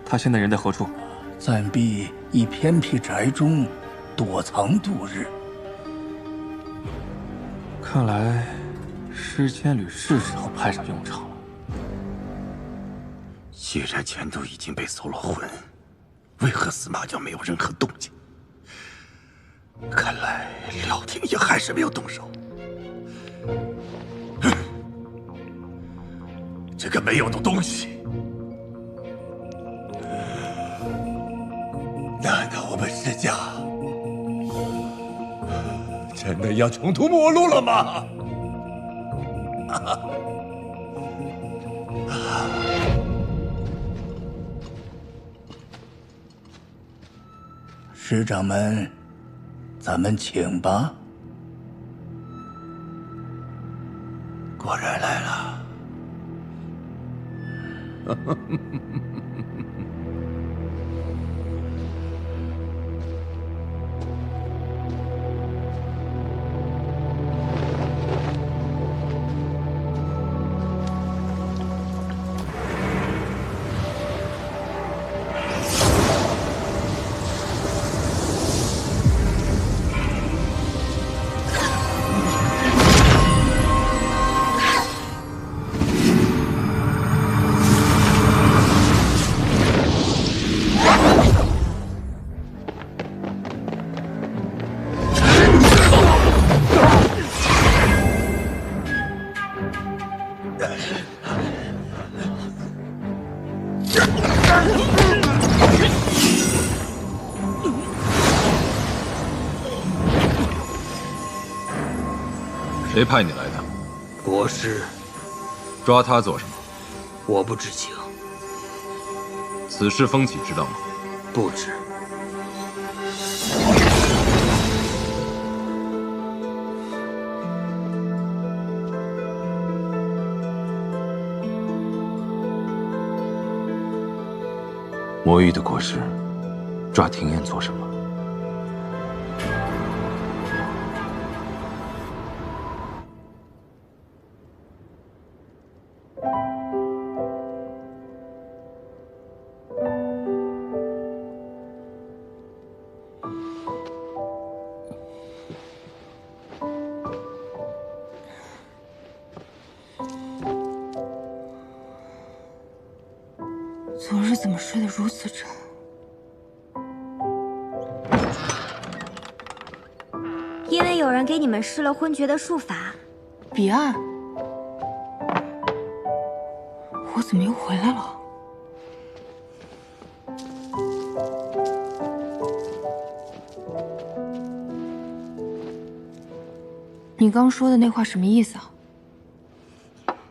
他现在人在何处？暂避一偏僻宅中躲藏度日。看来诗千缕是时候派上用场了。既然全都已经被搜了魂，为何司马教没有任何动静？看来廖廷也还是没有动手。这个没有的东西，难道我们施家真的要穷途末路了吗？师长们，咱们请吧。果然来了。谁派你来的？国师。抓他做什么？我不知情。此事风起知道吗？不知。魔域的国师抓庭燕做什么？昨日怎么睡得如此沉？因为有人给你们施了昏厥的术法。彼岸，我怎么又回来了？你刚说的那话什么意思啊？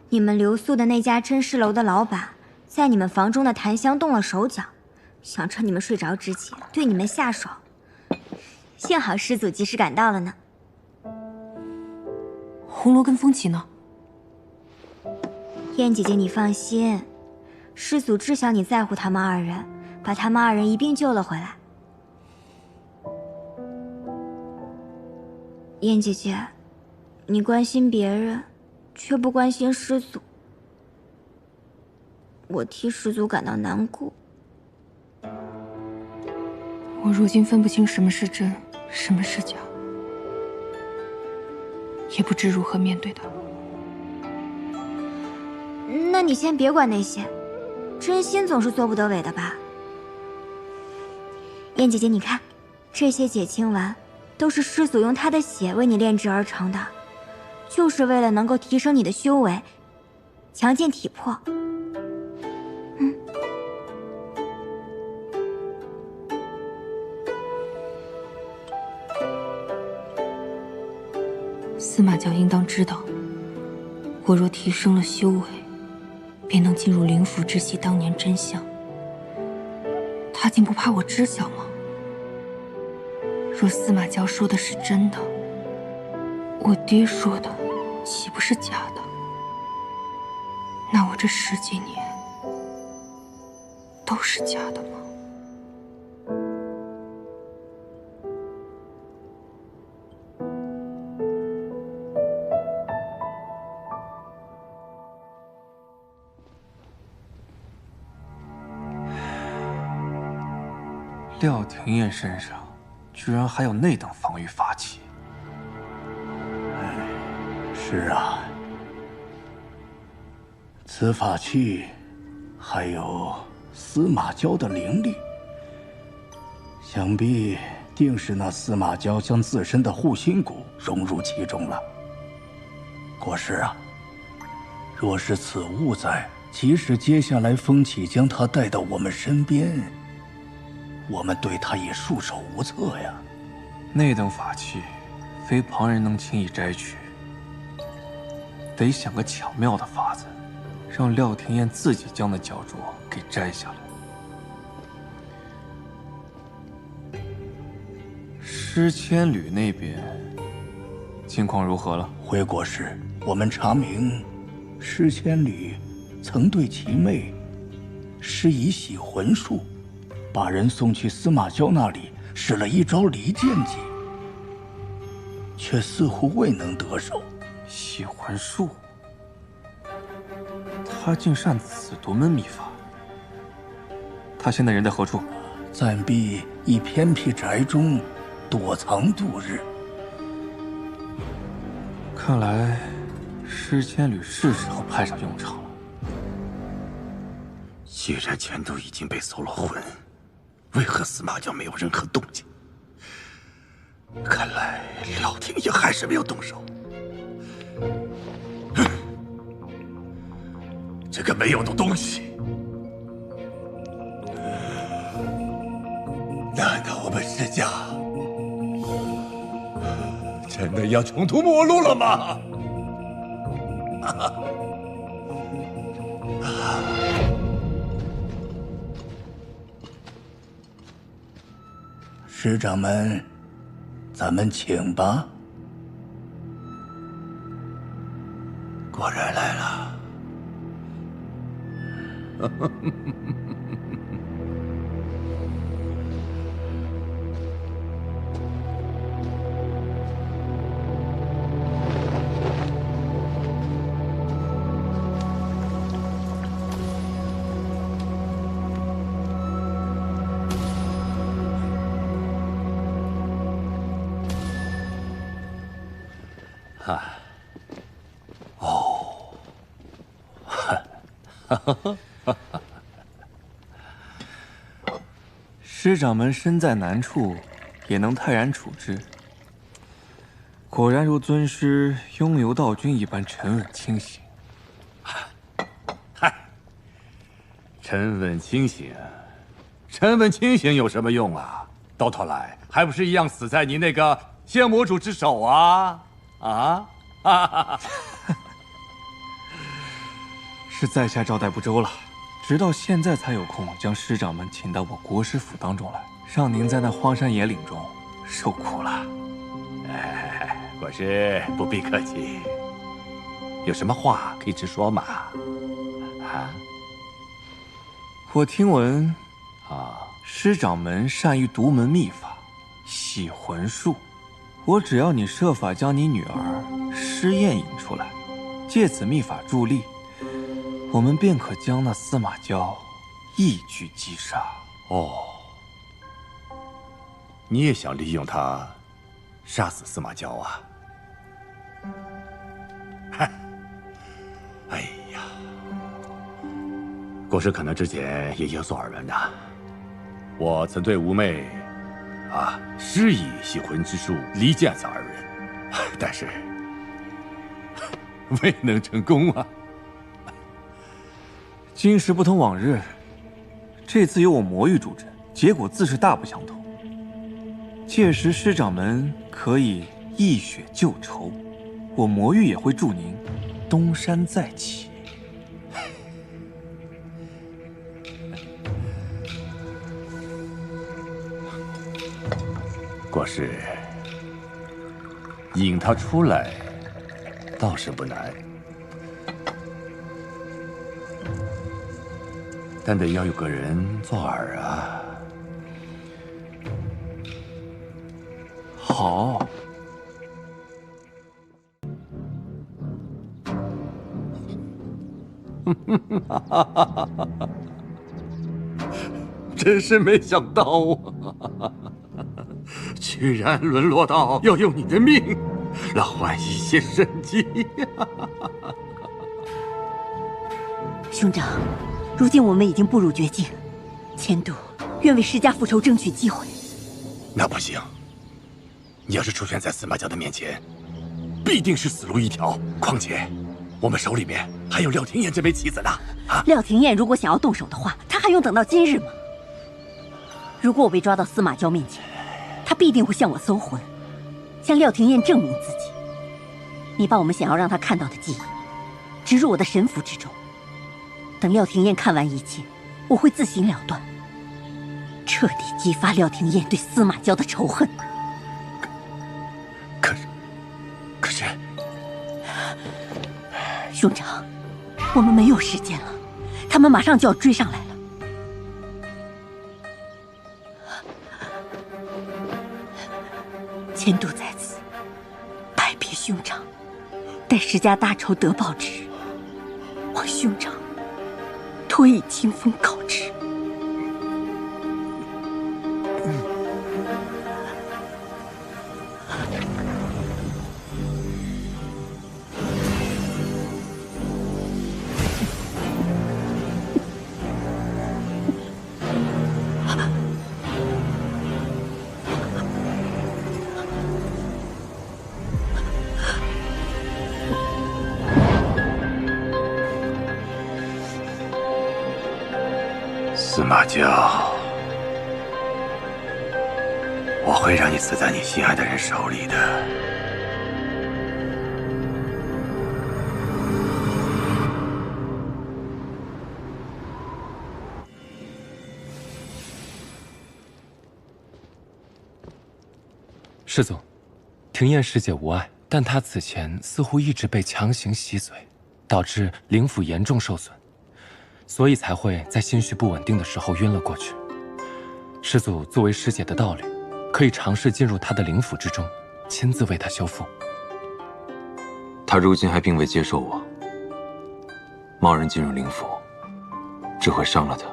你们留宿的那家真尸楼的老板，在你们房中的檀香动了手脚，想趁你们睡着之前对你们下手。幸好师祖及时赶到了呢。红罗跟风起呢？燕姐姐，你放心，师祖知晓你在乎他们二人，把他们二人一并救了回来。燕姐姐，你关心别人，却不关心师祖，我替师祖感到难过。我如今分不清什么是真，什么是假，也不知如何面对他。那你先别管那些，真心总是做不得伪的吧？燕姐姐，你看，这些解清丸都是师祖用他的血为你炼制而成的，就是为了能够提升你的修为，强健体魄。司马教应当知道，我若提升了修为，便能进入灵府知悉当年真相。他竟不怕我知晓吗？若司马教说的是真的，我爹说的岂不是假的？那我这10几年都是假的吗？廖廷燕身上居然还有那等防御法器。是啊，此法器还有司马胶的灵力，想必定是那司马胶将自身的护心骨融入其中了。国师啊，若是此物在，即使接下来风起将他带到我们身边，我们对他也束手无策呀。那等法器，非旁人能轻易摘取，得想个巧妙的法子，让廖天燕自己将那脚镯给摘下来。诗千缕那边情况如何了？回国时，我们查明，诗千缕曾对其妹施以洗魂术，把人送去司马交那里使了一招离间计，却似乎未能得手。洗魂术，他竟善此独门秘法。他现在人在何处？暂避一偏僻宅中躲藏度日。看来诗千缕是时候派上用场了。既然全都已经被搜了魂，为何司马交没有任何动静？看来廖廷也还是没有动手。这个没用的东西！难道我们施家真的要穷途末路了吗？师长们，咱们请吧。果然来了。师长们身在难处，也能泰然处之。果然如尊师拥游道君一般沉稳清醒。嗨，沉稳清醒，沉稳清醒有什么用啊？到头来还不是一样死在你那个仙魔主之手啊！啊！是在下招待不周了，直到现在才有空将师长们请到我国师府当中来，让您在那荒山野岭中受苦了。国师不必客气，有什么话可以直说嘛。啊？我听闻，啊，师长们善于独门秘法，洗魂术。我只要你设法将你女儿诗燕引出来，借此秘法助力，我们便可将那司马交一举击杀。哦，你也想利用他杀死司马交啊？嗨，哎呀，国师可能之前也有所耳闻呐。我曾对吾妹施以洗魂之术离间此二人，但是未能成功啊。今时不同往日，这次由我魔域助阵，结果自是大不相同。届时师长们可以一雪旧愁，我魔域也会助您东山再起。国师，引他出来倒是不难，但得要有个人做饵啊。好。真是没想到啊！居然沦落到要用你的命来换一些生机呀！兄长，如今我们已经步入绝境，千度愿为施家复仇争取机会。那不行，你要是出现在司马交的面前，必定是死路一条。况且我们手里面还有廖廷艳这枚棋子呢。廖廷艳如果想要动手的话，他还用等到今日吗？如果我被抓到司马娇面前，他必定会向我搜魂，向廖廷艳证明自己。你把我们想要让他看到的记忆植入我的神符之中，等廖廷艳看完一切，我会自行了断，彻底激发廖廷艳对司马娇的仇恨。可是，兄长，我们没有时间了，他们马上就要追上来了。千度在此，拜别兄长。待石家大仇得报之日，望兄长托以清风告知。司马娇，我会让你死在你心爱的人手里的。师祖，庭艳师姐无碍，但她此前似乎一直被强行洗髓，导致灵府严重受损。所以才会在心绪不稳定的时候晕了过去。师祖作为师姐的道侣，可以尝试进入她的灵府之中，亲自为她修复。她如今还并未接受我，贸然进入灵府，只会伤了她。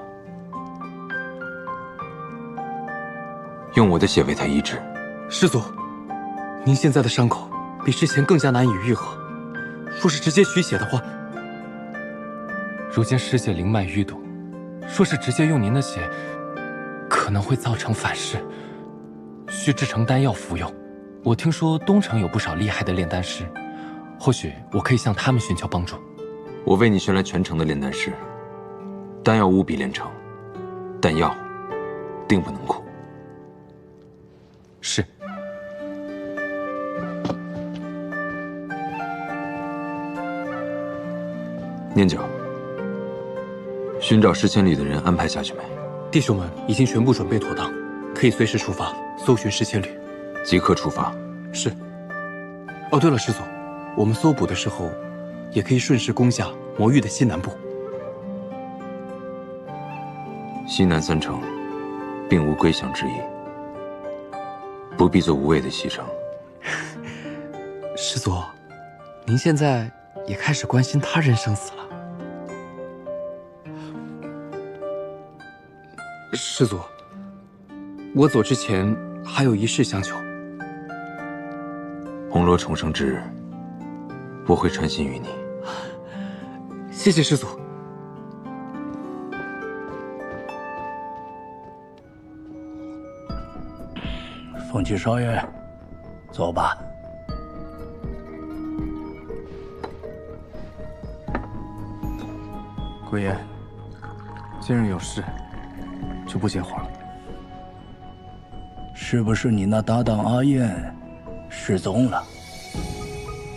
用我的血为她医治。师祖，您现在的伤口比之前更加难以愈合，若是直接取血的话，如今师姐灵脉淤堵，若是直接用您的血，可能会造成反噬，需制成丹药服用。我听说东城有不少厉害的炼丹师，或许我可以向他们寻求帮助。我为你寻来全城的炼丹师，丹药务必炼成，但药定不能苦。是。念九。寻找10千里的人安排下去没？弟兄们已经全部准备妥当，可以随时出发搜寻10千里。即刻出发。是。哦，对了，师祖，我们搜捕的时候，也可以顺势攻下魔域的西南部。西南3城，并无归降之意，不必做无谓的牺牲。师祖，您现在也开始关心他人生死了。师祖，我走之前还有一事相求。红罗重生之日，我会传信于你。谢谢师祖。凤七少爷，走吧。贵言，今日有事，就不接话了。是不是你那搭档阿燕失踪了？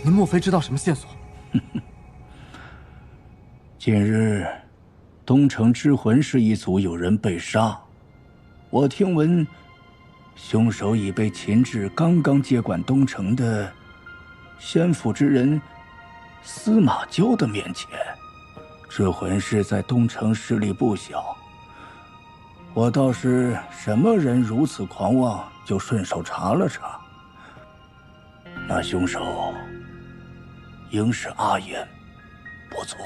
您莫非知道什么线索？近日，东城之魂师一族有人被杀，我听闻凶手已被擒至刚刚接管东城的先府之人司马娇的面前。之魂师在东城势力不小，我倒是什么人如此狂妄，就顺手查了查。那凶手应是阿燕，不错。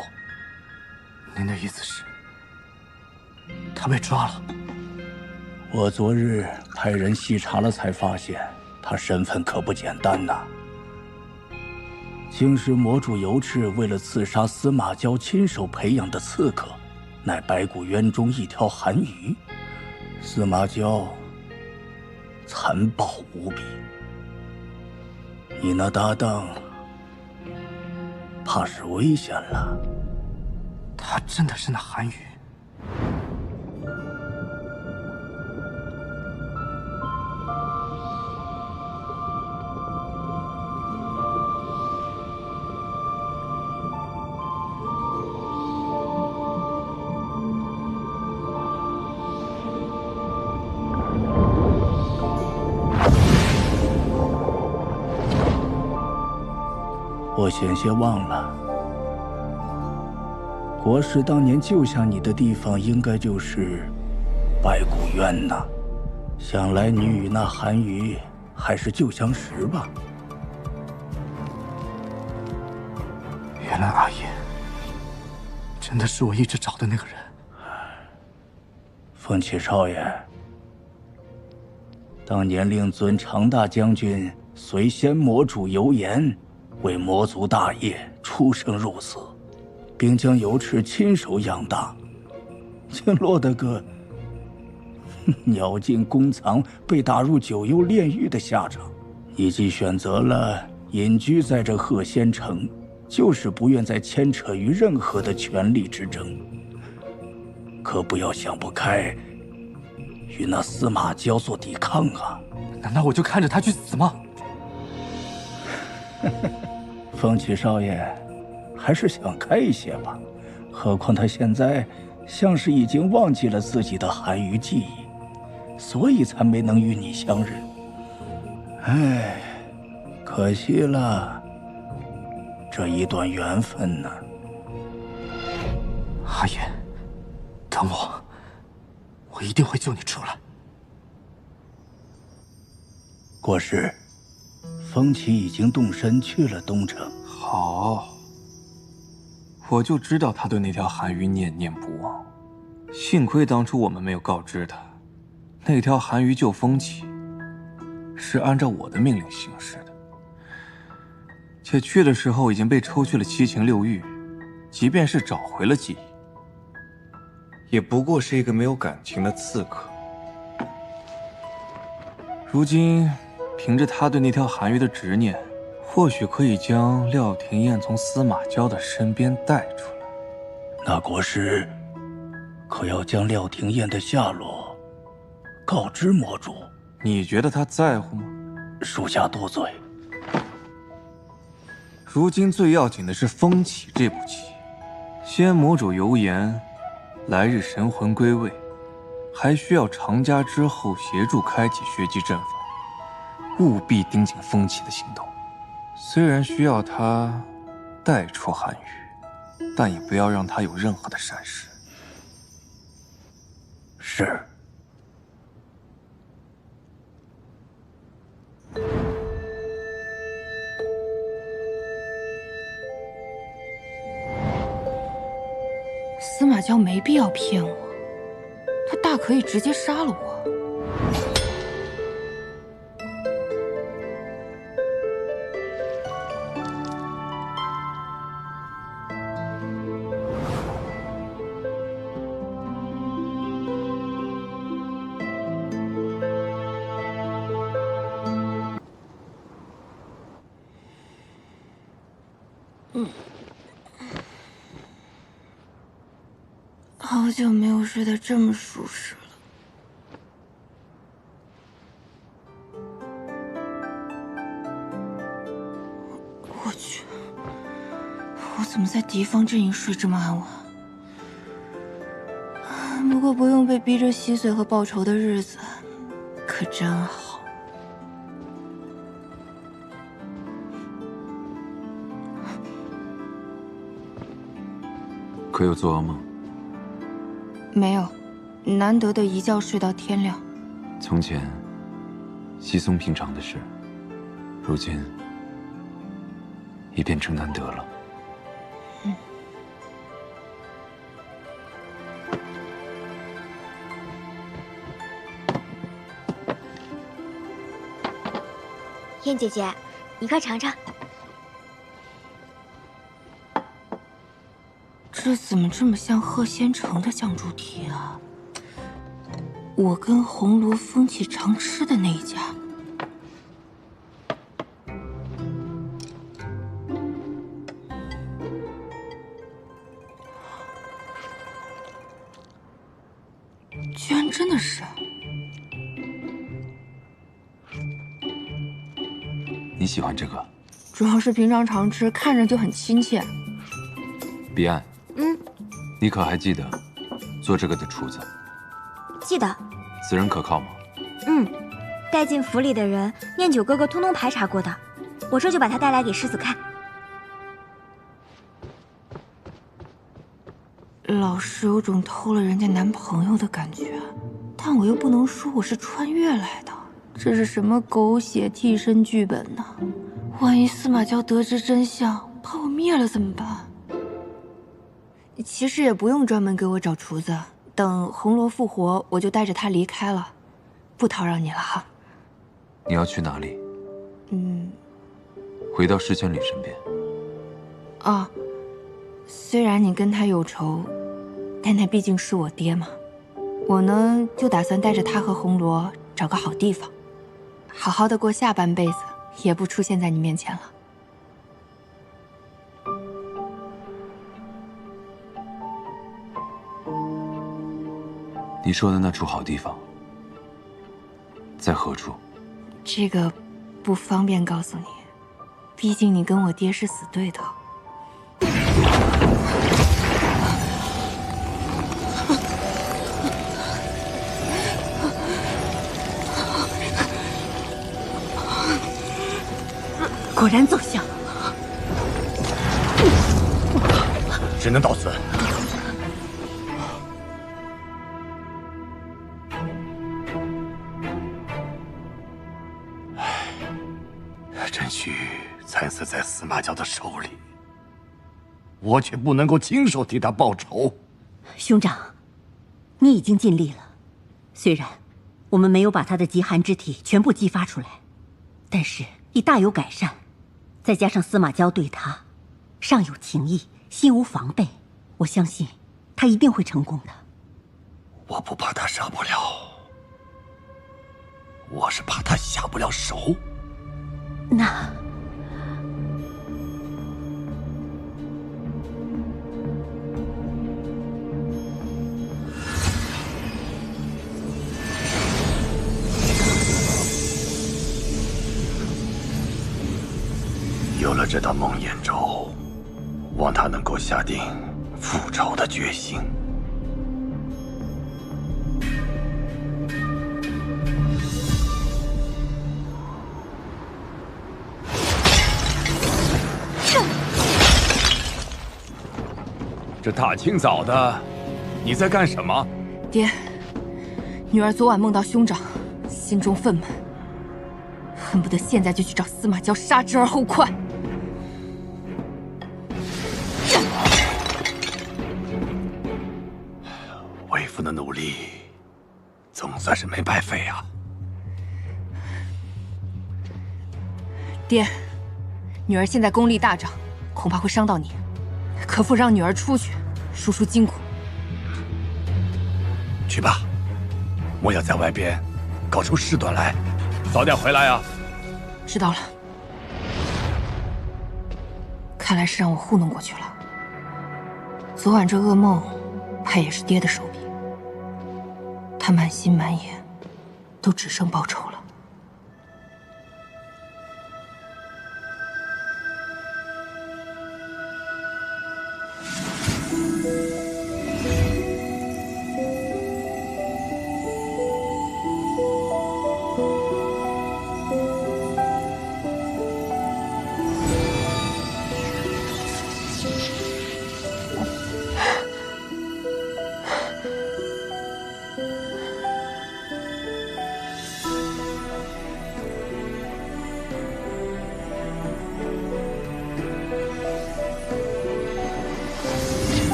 您的意思是，他被抓了？我昨日派人细查了，才发现他身份可不简单呐。竟是魔主尤赤为了刺杀司马娇亲手培养的刺客，乃白骨渊中一条寒鱼。司马娇残暴无比，你那搭档怕是危险了。他真的是那韩宇？我险些忘了，国师当年救下你的地方，应该就是白骨渊呐。想来你与那韩瑜还是旧相识吧？原来阿燕真的是我一直找的那个人。风起少爷，当年令尊常大将军随仙魔主游岩，为魔族大业出生入死，并将油翅亲手养大，竟落得个鸟尽弓藏、被打入九幽炼狱的下场。你既选择了隐居在这鹤仙城，就是不愿再牵扯于任何的权力之争。可不要想不开，与那司马交做抵抗啊！难道我就看着他去死吗？风起少爷，还是想开一些吧。何况他现在像是已经忘记了自己的韩愈记忆，所以才没能与你相认。唉，可惜了这一段缘分呢。阿言，等我，我一定会救你出来。国师，风起已经动身去了东城。好，我就知道他对那条韩鱼念念不忘。幸亏当初我们没有告知他，那条韩鱼救风起是按照我的命令行事的。且去的时候已经被抽去了七情六欲，即便是找回了记忆，也不过是一个没有感情的刺客。如今凭着他对那条韩鱼的执念，或许可以将廖廷彦从司马交的身边带出来。那国师可要将廖廷彦的下落告知魔主？你觉得他在乎吗？属下多嘴。如今最要紧的是风起这步棋。仙魔主游言，来日神魂归位，还需要长家之后协助开启血祭阵法，务必盯紧风起的行动。虽然需要他带出韩愈，但也不要让他有任何的闪失。是。司马交没必要骗我，他大可以直接杀了我。好久没有睡得这么舒适了。我去，我怎么在敌方阵营睡这么安稳？不过不用被逼着吸髓和报仇的日子，可真好。可有做噩梦？没有，难得的一觉睡到天亮。从前稀松平常的事，如今已变成难得了。燕姐姐，你快尝尝。这怎么这么像鹤仙城的酱猪蹄啊？我跟红罗风起常吃的那一家。居然真的是。你喜欢这个？主要是平常常吃，看着就很亲切。彼岸，嗯，你可还记得做这个的厨子？记得。此人可靠吗？嗯，带进府里的人，念九哥哥通通排查过的。我这就把他带来给世子看。老是有种偷了人家男朋友的感觉，但我又不能说我是穿越来的。这是什么狗血替身剧本呢？万一司马娇得知真相，把我灭了怎么办？其实也不用专门给我找厨子，等红罗复活，我就带着他离开了，不叨扰你了哈。你要去哪里？回到施千里身边。啊，虽然你跟他有仇，但那毕竟是我爹嘛。我呢，就打算带着他和红罗找个好地方，好好的过下半辈子，也不出现在你面前了。你说的那处好地方在何处？这个不方便告诉你，毕竟你跟我爹是死对头。果然奏效，只能到此。真须惨死在司马娇的手里，我却不能够亲手替他报仇。兄长，你已经尽力了。虽然我们没有把他的极寒之体全部激发出来，但是已大有改善。再加上司马娇对他尚有情意，心无防备，我相信他一定会成功的。我不怕他杀不了，我是怕他下不了手。那有了这道梦魇咒，望他能够下定复仇的决心。这大清早的，你在干什么？爹，女儿昨晚梦到兄长，心中愤懑，恨不得现在就去找司马娇杀之而后快。为父的努力，总算是没白费啊！爹，女儿现在功力大涨，恐怕会伤到你，可否让女儿出去输出筋骨？去吧，莫要在外边搞出事端来，早点回来啊！知道了。看来是让我糊弄过去了。昨晚这噩梦，怕也是爹的手笔。他满心满眼，都只剩报仇了。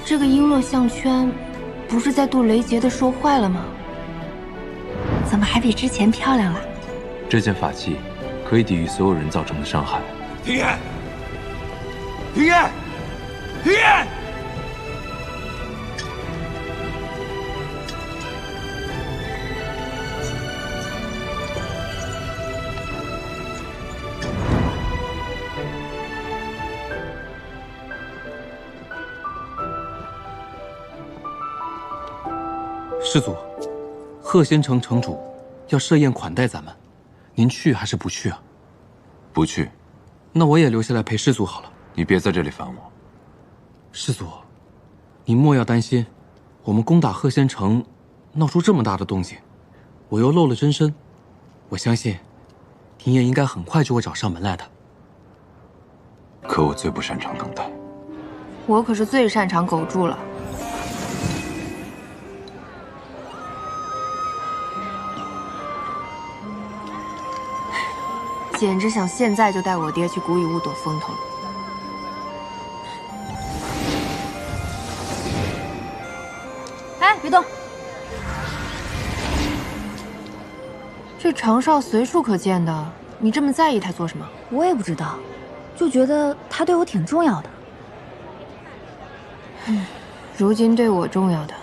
这个璎珞项圈，不是在渡雷劫的时候坏了吗？怎么还比之前漂亮了？这件法器可以抵御所有人造成的伤害。停业！停业！停业！师祖，贺仙城城主要设宴款待咱们，您去还是不去啊？不去。那我也留下来陪师祖好了。你别在这里烦我。师祖，您莫要担心，我们攻打贺仙城，闹出这么大的动静，我又露了真身，我相信庭琰应该很快就会找上门来的。可我最不擅长等待。我可是最擅长苟住了。简直想现在就带我爹去古雨屋躲风头了。哎，别动！这长哨随处可见的，你这么在意他做什么？我也不知道，就觉得他对我挺重要的。如今对我重要的，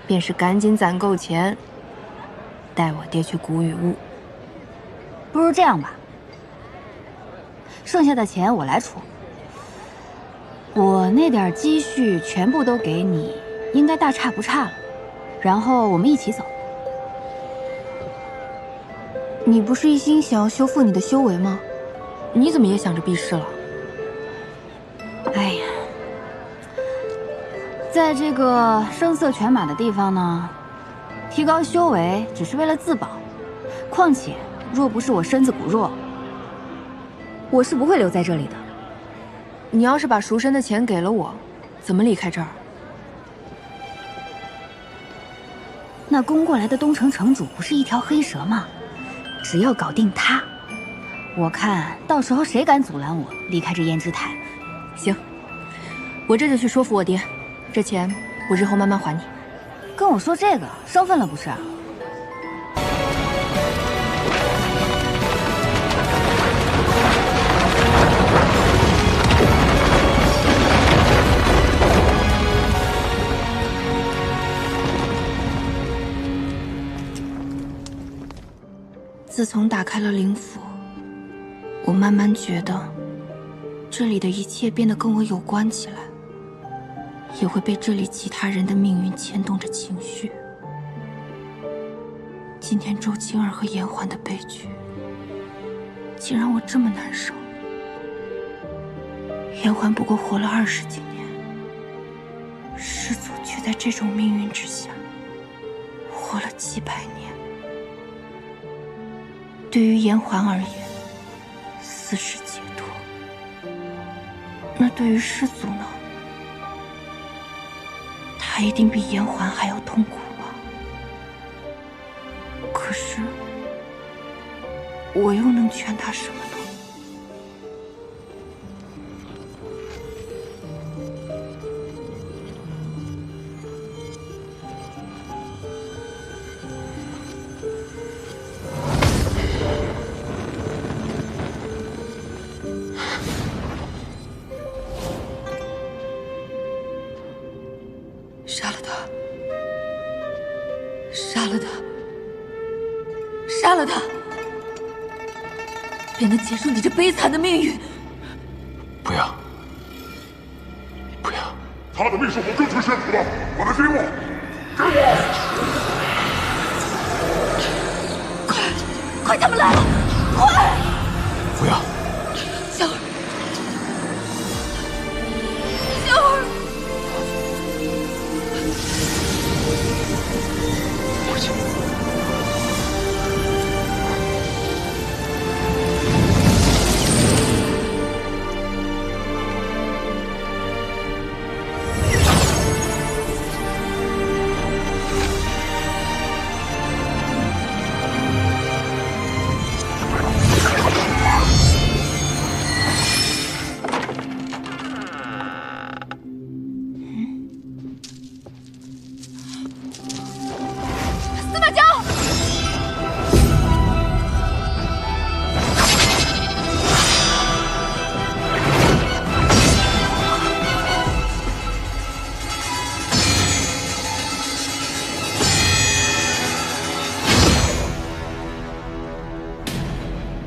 便是赶紧攒够钱，带我爹去古雨屋。不如这样吧。剩下的钱我来出，我那点积蓄全部都给你，应该大差不差了。然后我们一起走。你不是一心想要修复你的修为吗？你怎么也想着避世了？哎呀，在这个声色犬马的地方呢，提高修为只是为了自保。况且，若不是我身子骨弱，我是不会留在这里的。你要是把赎身的钱给了我，怎么离开这儿？那攻过来的东城城主不是一条黑蛇吗？只要搞定他，我看到时候谁敢阻拦我离开这胭脂台？行，我这就去说服我爹，这钱我日后慢慢还你。跟我说这个生分了不是？自从打开了灵府，我慢慢觉得，这里的一切变得跟我有关起来，也会被这里其他人的命运牵动着情绪。今天周青儿和颜欢的悲剧，竟让我这么难受。颜欢不过活了20几年，师祖却在这种命运之下，活了几百年。对于颜欢而言，死是解脱。那对于师祖呢？他一定比颜欢还要痛苦吧？可是，我又能劝他什么呢？杀了他！杀了他！杀了他！便能结束你这悲惨的命运。不要！不要！他的命是我跟随宣府的，我的给我！给我！快，他们来了！快！